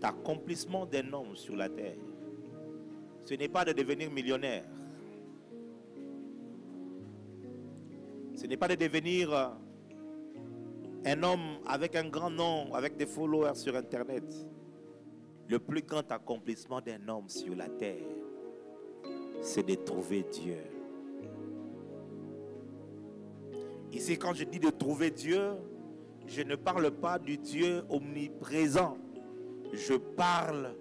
accomplissement d'un homme sur la terre, ce n'est pas de devenir millionnaire. Ce n'est pas de devenir un homme avec un grand nom, avec des followers sur Internet. Le plus grand accomplissement d'un homme sur la terre, c'est de trouver Dieu. Ici, quand je dis de trouver Dieu, je ne parle pas du Dieu omniprésent. Je parle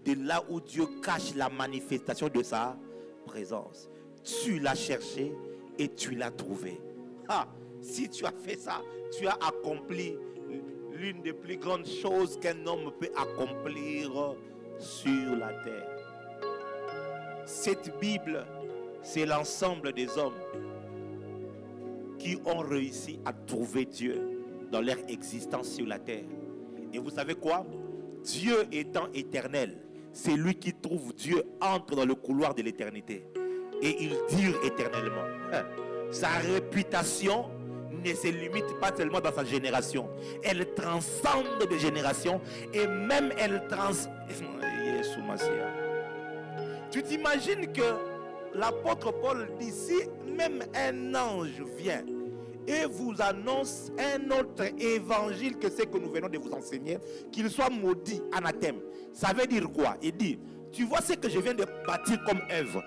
de là où Dieu cache la manifestation de sa présence. Tu l'as cherché et tu l'as trouvé. Ah, si tu as fait ça, tu as accompli l'une des plus grandes choses qu'un homme peut accomplir sur la terre. Cette Bible, c'est l'ensemble des hommes qui ont réussi à trouver Dieu dans leur existence sur la terre. Et vous savez quoi? Dieu étant éternel, c'est lui qui trouve Dieu, entre dans le couloir de l'éternité. Et il dure éternellement. Sa réputation ne se limite pas seulement dans sa génération. Elle transcende des générations et même elle Tu t'imagines que l'apôtre Paul dit, si même un ange vient et vous annonce un autre évangile que ce que nous venons de vous enseigner, qu'il soit maudit, anathème. Ça veut dire quoi? Il dit, tu vois ce que je viens de bâtir comme œuvre.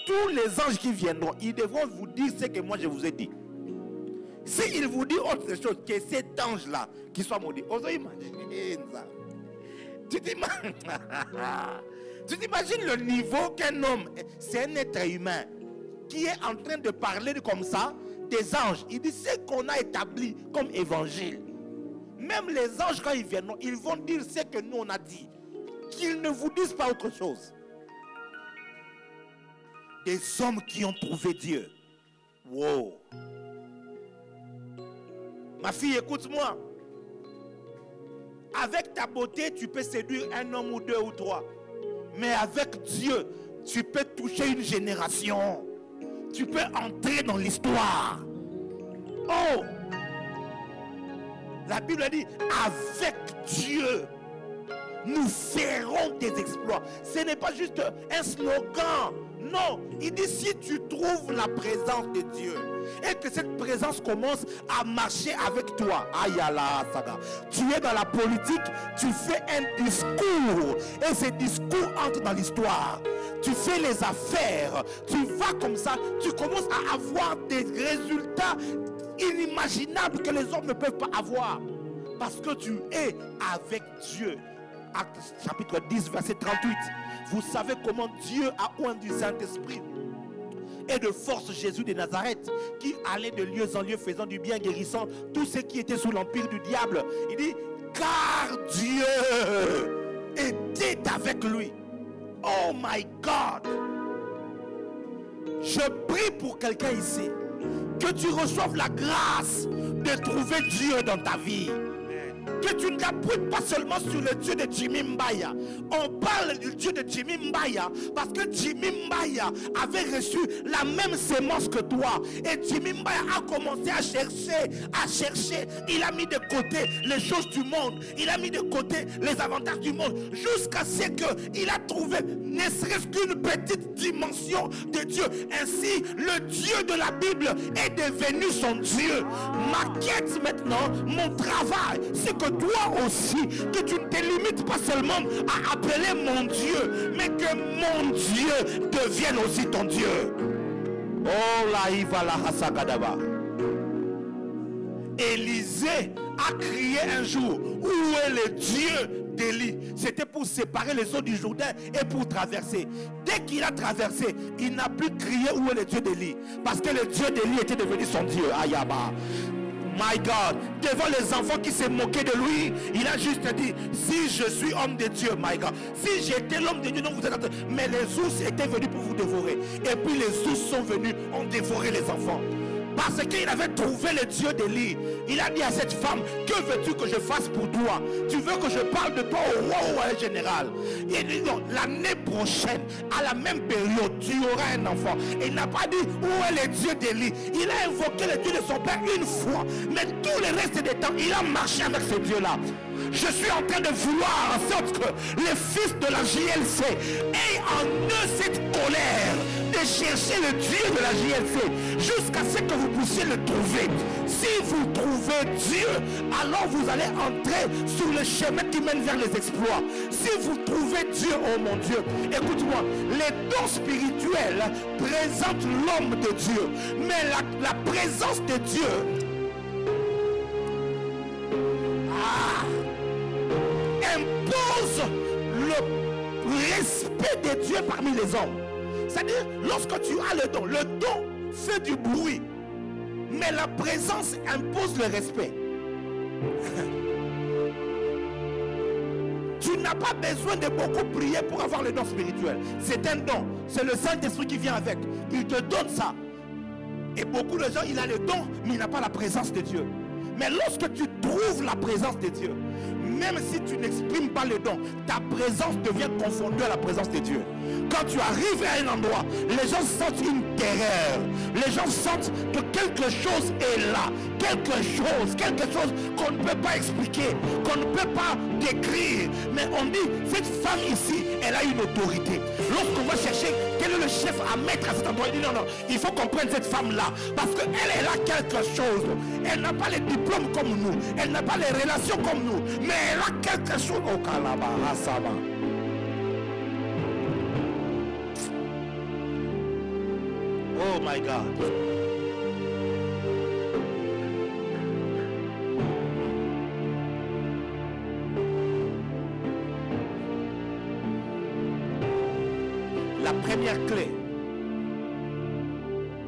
Tous les anges qui viendront, ils devront vous dire ce que moi je vous ai dit. S'il vous dit autre chose que cet ange-là qui soit maudit, osez imaginer ça. Tu t'imagines le niveau qu'un homme, c'est un être humain qui est en train de parler comme ça des anges. Il dit ce qu'on a établi comme évangile. Même les anges quand ils viendront, ils vont dire ce que nous on a dit. Qu'ils ne vous disent pas autre chose. Des hommes qui ont trouvé Dieu. Wow. Ma fille, écoute-moi. Avec ta beauté, tu peux séduire un homme ou deux ou trois. Mais avec Dieu, tu peux toucher une génération. Tu peux entrer dans l'histoire. Oh! La Bible dit, avec Dieu, nous ferons des exploits. Ce n'est pas juste un slogan. Non, il dit si tu trouves la présence de Dieu et que cette présence commence à marcher avec toi. Ayala Saga. Tu es dans la politique, tu fais un discours et ce discours entre dans l'histoire. Tu fais les affaires, tu vas comme ça, tu commences à avoir des résultats inimaginables que les hommes ne peuvent pas avoir. Parce que tu es avec Dieu. Actes chapitre 10, verset 38. Vous savez comment Dieu a oint du Saint-Esprit et de force Jésus de Nazareth, qui allait de lieu en lieu faisant du bien, guérissant tous ceux qui étaient sous l'empire du diable. Il dit, car Dieu était avec lui. Oh my God. Je prie pour quelqu'un ici, que tu reçoives la grâce de trouver Dieu dans ta vie. Que tu n'appuies pas seulement sur le Dieu de Jimmy Mbaya. On parle du Dieu de Jimmy Mbaya parce que Jimmy Mbaya avait reçu la même sémence que toi. Et Jimmy Mbaya a commencé à chercher. Il a mis de côté les choses du monde. Il a mis de côté les avantages du monde. Jusqu'à ce qu'il a trouvé ne serait-ce qu'une petite dimension de Dieu. Ainsi, le Dieu de la Bible est devenu son Dieu. Ma quête maintenant, mon travail, c'est que toi aussi, que tu ne te limites pas seulement à appeler mon Dieu, mais que mon Dieu devienne aussi ton Dieu. Oh la iva la hasagadaba. Élisée a crié un jour, où est le Dieu d'Élie? C'était pour séparer les eaux du Jourdain et pour traverser. Dès qu'il a traversé, il n'a plus crié où est le Dieu d'Élie, parce que le Dieu d'Élie était devenu son Dieu. Ayaba. My God, devant les enfants qui se moquaient de lui, il a juste dit, si je suis homme de Dieu, my God, si j'étais l'homme de Dieu, non vous êtes... Mais les ours étaient venus pour vous dévorer. Et puis les ours sont venus, ont dévoré les enfants. Parce qu'il avait trouvé le Dieu d'Élie. Il a dit à cette femme, que veux-tu que je fasse pour toi? Tu veux que je parle de toi au roi ou à un général? Il dit non, l'année prochaine, à la même période, tu auras un enfant. Et il n'a pas dit où est le Dieu d'Élie. Il a invoqué le Dieu de son père une fois. Mais tout le reste des temps, il a marché avec ce Dieu-là. Je suis en train de vouloir en sorte que les fils de la JLC aient en eux cette colère de chercher le Dieu de la JLC jusqu'à ce que vous puissiez le trouver. Si vous trouvez Dieu, alors vous allez entrer sur le chemin qui mène vers les exploits. Si vous trouvez Dieu, oh mon Dieu, écoute-moi, les dons spirituels présentent l'homme de Dieu, mais la présence de Dieu impose le respect de Dieu parmi les hommes. C'est-à-dire, lorsque tu as le don fait du bruit, mais la présence impose le respect. Tu n'as pas besoin de beaucoup prier pour avoir le don spirituel. C'est un don. C'est le Saint-Esprit qui vient avec. Il te donne ça. Et beaucoup de gens, il a le don, mais il n'a pas la présence de Dieu. Mais lorsque tu trouves la présence de Dieu, même si tu n'exprimes pas le don, ta présence devient confondue à la présence de Dieu. Quand tu arrives à un endroit, les gens sentent une terreur. Les gens sentent que quelque chose est là. Quelque chose qu'on ne peut pas expliquer, qu'on ne peut pas décrire. Mais on dit, cette femme ici, elle a une autorité. Lorsqu'on va chercher quel est le chef à mettre à cet endroit, il dit non, il faut qu'on prenne cette femme-là. Parce qu'elle a quelque chose. Elle n'a pas les diplômes comme nous. Elle n'a pas les relations comme nous. Mais elle a quelque chose au Kalaba, Hassaba. Oh my God.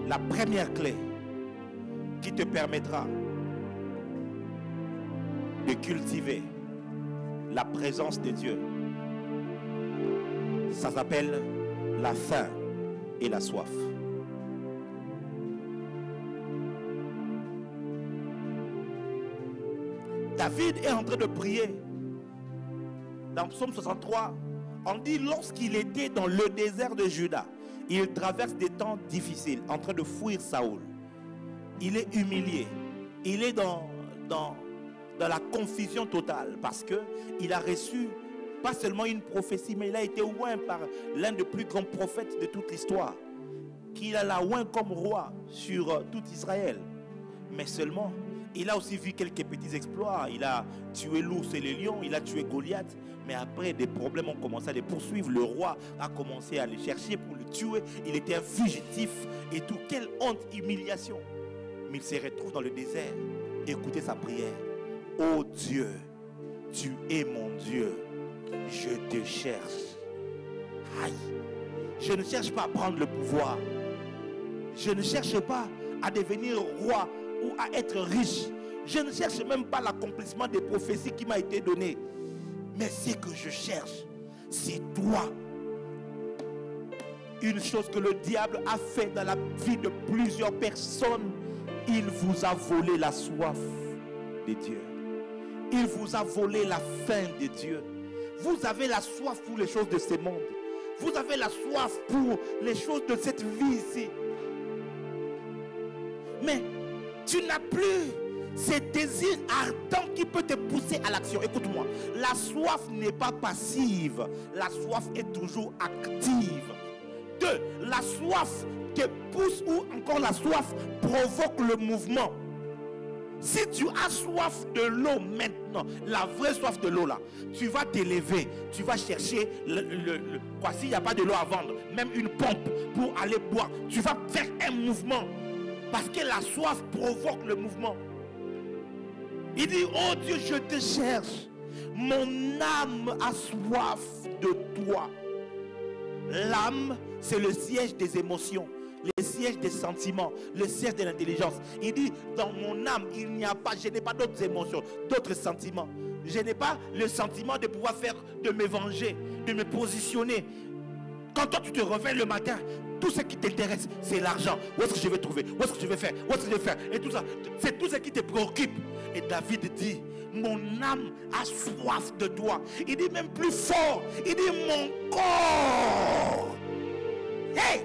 La première clé qui te permettra de cultiver la présence de Dieu, ça s'appelle la faim et la soif. David est en train de prier. Dans Psaume 63, on dit lorsqu'il était dans le désert de Juda, il traverse des temps difficiles, en train de fuir Saoul. Il est humilié. Il est dans la confusion totale parce qu'il a reçu pas seulement une prophétie, mais il a été oint par l'un des plus grands prophètes de toute l'histoire, qu'il a la oint comme roi sur tout Israël. Mais seulement, il a aussi vu quelques petits exploits. Il a tué l'ours et les lions, il a tué Goliath. Mais après, des problèmes ont commencé à les poursuivre. Le roi a commencé à le chercher pour le tuer. Il était un fugitif et tout. Quelle honte, humiliation. Mais il se retrouve dans le désert. Écoutez sa prière. Oh Dieu, tu es mon Dieu. Je te cherche. Aïe. Je ne cherche pas à prendre le pouvoir. Je ne cherche pas à devenir roi ou à être riche. Je ne cherche même pas l'accomplissement des prophéties qui m'a été données. Mais ce que je cherche, c'est toi. Une chose que le diable a fait dans la vie de plusieurs personnes, il vous a volé la soif de Dieu. Il vous a volé la faim de Dieu. Vous avez la soif pour les choses de ce monde. Vous avez la soif pour les choses de cette vie ici. Mais tu n'as plus ce désir ardent qui peut te pousser à l'action. Écoute-moi, la soif n'est pas passive. La soif est toujours active. 2. La soif te pousse ou encore la soif provoque le mouvement. Si tu as soif de l'eau maintenant, la vraie soif de l'eau là, tu vas t'élever, tu vas chercher quoi, s'il n'y a pas de l'eau à vendre, même une pompe pour aller boire, tu vas faire un mouvement parce que la soif provoque le mouvement. Il dit, oh Dieu, je te cherche, mon âme a soif de toi. L'âme, c'est le siège des émotions, le siège des sentiments, le siège de l'intelligence. Il dit, dans mon âme, je n'ai pas d'autres émotions, d'autres sentiments. Je n'ai pas le sentiment de pouvoir faire, de me venger, de me positionner. Quand toi tu te réveilles le matin, tout ce qui t'intéresse, c'est l'argent. Où est-ce que je vais trouver? Où est-ce que je vais faire? Où est-ce que je vais faire? Et tout ça, c'est tout ce qui te préoccupe. Et David dit, mon âme a soif de toi. Il dit même plus fort, il dit mon corps. Hey!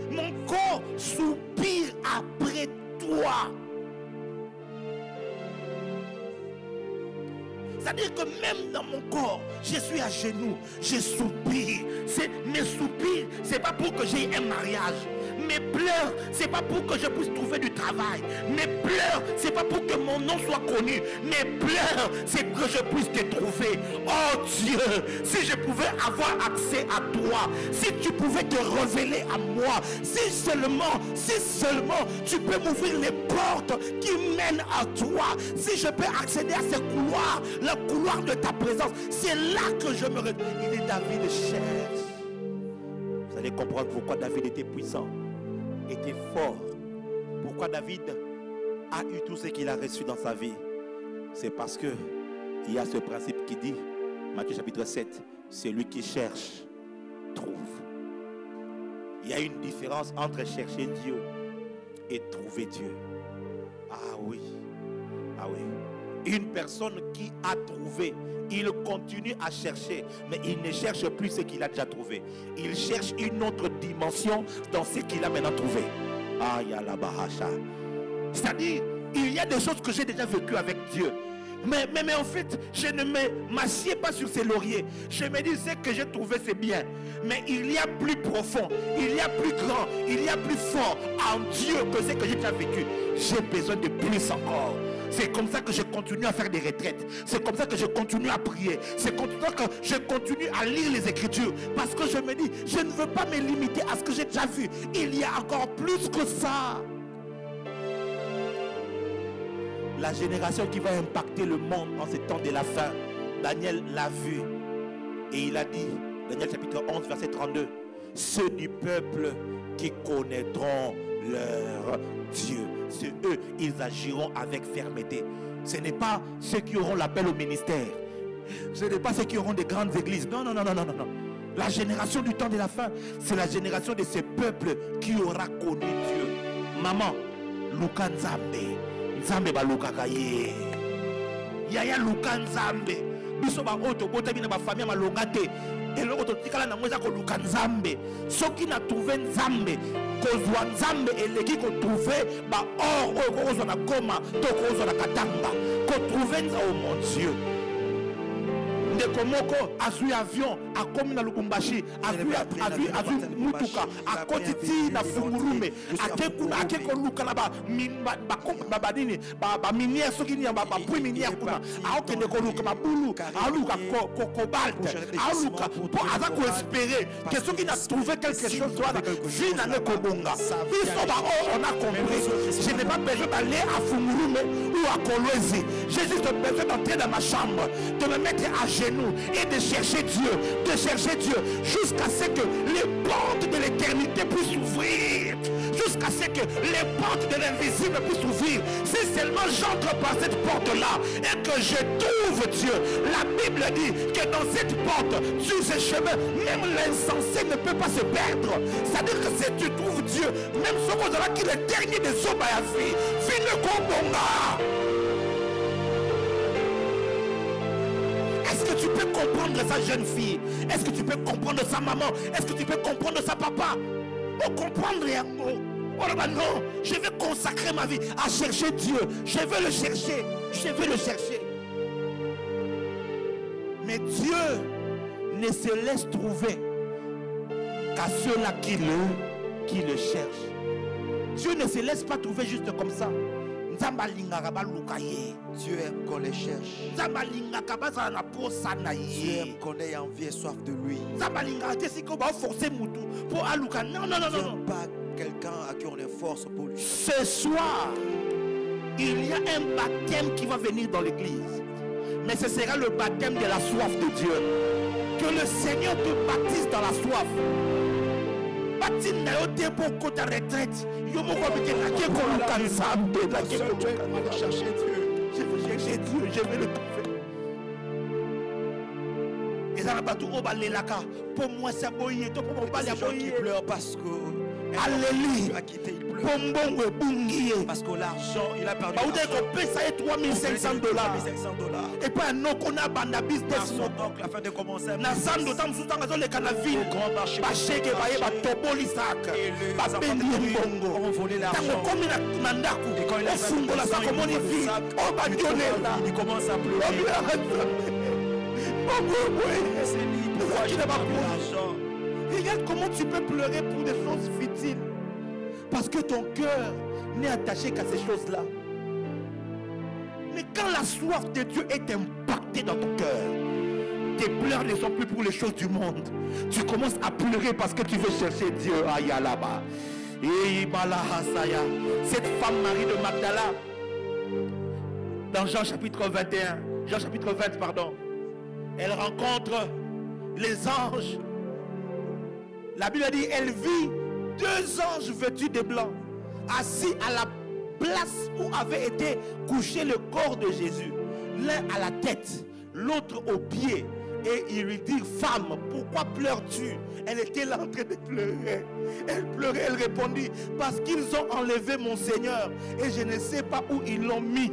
Mon corps soupire après toi. C'est-à-dire que même dans mon corps, je suis à genoux, je soupire. Mes soupirs, c'est pas pour que j'aie un mariage. Mes pleurs, c'est pas pour que je puisse trouver du travail. Mes pleurs, c'est pas pour que mon nom soit connu. Mes pleurs, c'est que je puisse te trouver. Oh Dieu, si je pouvais avoir accès à toi, si tu pouvais te révéler à moi, si seulement tu peux m'ouvrir les portes qui mènent à toi, si je peux accéder à ce couloir, le couloir de ta présence, c'est là que je me retrouve. Il est David cherche. Vous allez comprendre pourquoi David était puissant, était fort. Pourquoi David a eu tout ce qu'il a reçu dans sa vie. C'est parce que il y a ce principe qui dit, Matthieu chapitre 7, celui qui cherche, trouve. Il y a une différence entre chercher Dieu et trouver Dieu. Ah oui, ah oui. Une personne qui a trouvé, il continue à chercher, mais il ne cherche plus ce qu'il a déjà trouvé. Il cherche une autre dimension dans ce qu'il a maintenant trouvé. Ah, y'a bahacha. C'est-à-dire, il y a des choses que j'ai déjà vécues avec Dieu. Mais en fait, je ne m'assieds pas sur ces lauriers. Je me dis, ce que j'ai trouvé, c'est bien. Mais il y a plus profond, il y a plus grand, il y a plus fort en Dieu que ce que j'ai déjà vécu. J'ai besoin de plus encore. C'est comme ça que je continue à faire des retraites. C'est comme ça que je continue à prier. C'est comme ça que je continue à lire les Écritures. Parce que je me dis, je ne veux pas me limiter à ce que j'ai déjà vu. Il y a encore plus que ça. La génération qui va impacter le monde en ces temps de la fin, Daniel l'a vu. Et il a dit, Daniel chapitre 11, verset 32, ceux du peuple qui connaîtront leur Dieu, c'est eux, ils agiront avec fermeté. Ce n'est pas ceux qui auront l'appel au ministère. Ce n'est pas ceux qui auront des grandes églises. Non, non, non, non, non, non. La génération du temps de la fin, c'est la génération de ce peuple qui aura connu Dieu. Maman, Luka Nzambe. Nzambe ba Luka kaye. Yaya Luka Nzambe. Biso ba oto bota bina ba famille malonga te. Et le oto tikala na mweza ko Luka Nzambe. Soki na trouver Nzambe. Kozwa Nzambe eleki ko trouver ba or o ko kozwa na koma to ko kozwa na katanga. Ko trouver Nzambe, oh mon Dieu. Komoko azui avion akomi na Lubumbashi azui mutuka akotiti na Fungurume akeko luka na ba badini ba minière soki ni ba puits minière kuna aokende ko luka mabulu aluka cobalt aluka pour azako espérer que soki na trouver quelque chose wana vie na nekobonga biso ba on a compris. Je n'ai pas besoin d'aller à Fungurume ou à Kolwezi. J'ai juste besoin d'entrer dans ma chambre, de me mettre à genoux et de chercher Dieu jusqu'à ce que les portes de l'éternité puissent s'ouvrir, jusqu'à ce que les portes de l'invisible puissent s'ouvrir. Si seulement j'entre par cette porte-là et que je trouve Dieu, la Bible dit que dans cette porte, sur ce chemin, même l'insensé ne peut pas se perdre. C'est-à-dire que si tu trouves Dieu, même ce qu'on a qui est le dernier des hommes à la vie, fine kobonga. Est-ce que tu peux comprendre sa jeune fille? Est-ce que tu peux comprendre sa maman? Est-ce que tu peux comprendre sa papa? Oh, comprendre yango. Oh là non, je vais consacrer ma vie à chercher Dieu. Je veux le chercher. Je veux le chercher. Mais Dieu ne se laisse trouver qu'à ceux-là qui le cherchent. Dieu ne se laisse pas trouver juste comme ça. Dieu aime qu'on les cherche. Dieu aime qu'on ait envie et soif de lui. Dieu n'aime pas quelqu'un à qui on est force pour lui. Ce soir, il y a un baptême qui va venir dans l'église. Mais ce sera le baptême de la soif de Dieu. Que le Seigneur te baptise dans la soif. Baptise d'ailleurs pour que ta retraite. Je veux chercher Dieu. Je veux chercher Dieu. Je veux le trouver. Et ça n'a pas tout au bal laka. Pour moi, c'est boyé. Pour moi, c'est des gens qui pleurent parce que. Alléluia. Parce que l'argent, il a perdu. Ça est $3,500. Et pas un nom qu'on a banda business. La fin de commencer. Nazando tam soutanga zo le canaville. Grand marché. Bacheke baye ba toboli sac. Ba bendi bongo. On volait l'argent. Tango komi na ndaku. Et quand il a fungo la sac comme on vie. Oh ba dionela. Il commence à pleurer. C'est libre. Pourquoi tu n'as pas l'argent? Regarde comment tu peux pleurer pour des choses futiles. Parce que ton cœur n'est attaché qu'à ces choses-là. Mais quand la soif de Dieu est impactée dans ton cœur, tes pleurs ne sont plus pour les choses du monde. Tu commences à pleurer parce que tu veux chercher Dieu. Aïe là-bas. Cette femme Marie de Magdala, dans Jean chapitre 21, Jean chapitre 20, pardon, elle rencontre les anges. La Bible dit, elle vit 2 anges vêtus de blanc, assis à la place où avait été couché le corps de Jésus. L'un à la tête, l'autre aux pieds. Et il lui dit, femme, pourquoi pleures-tu? Elle était là en train de pleurer. Elle pleurait, elle répondit, parce qu'ils ont enlevé mon Seigneur et je ne sais pas où ils l'ont mis.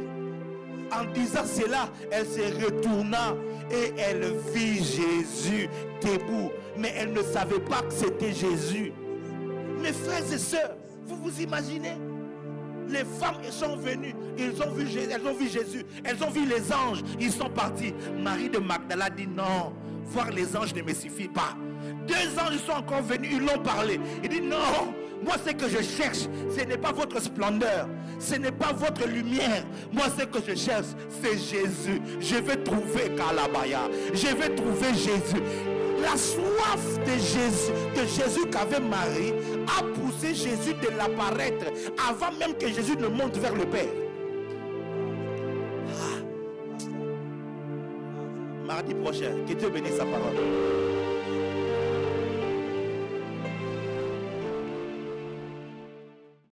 En disant cela, elle se retourna et elle vit Jésus debout. Mais elle ne savait pas que c'était Jésus. Mes frères et sœurs, vous vous imaginez? Les femmes sont venues, elles ont vu Jésus, elles ont vu les anges, ils sont partis. Marie de Magdala dit non, voir les anges ne me suffit pas. 2 anges sont encore venus, ils l'ont parlé. Il dit non, moi ce que je cherche, ce n'est pas votre splendeur, ce n'est pas votre lumière. Moi ce que je cherche, c'est Jésus. Je vais trouver Kalabaya, je vais trouver Jésus. La soif de Jésus qu'avait Marie a poussé Jésus de l'apparaître avant même que Jésus ne monte vers le Père. Mardi prochain, que Dieu bénisse sa parole.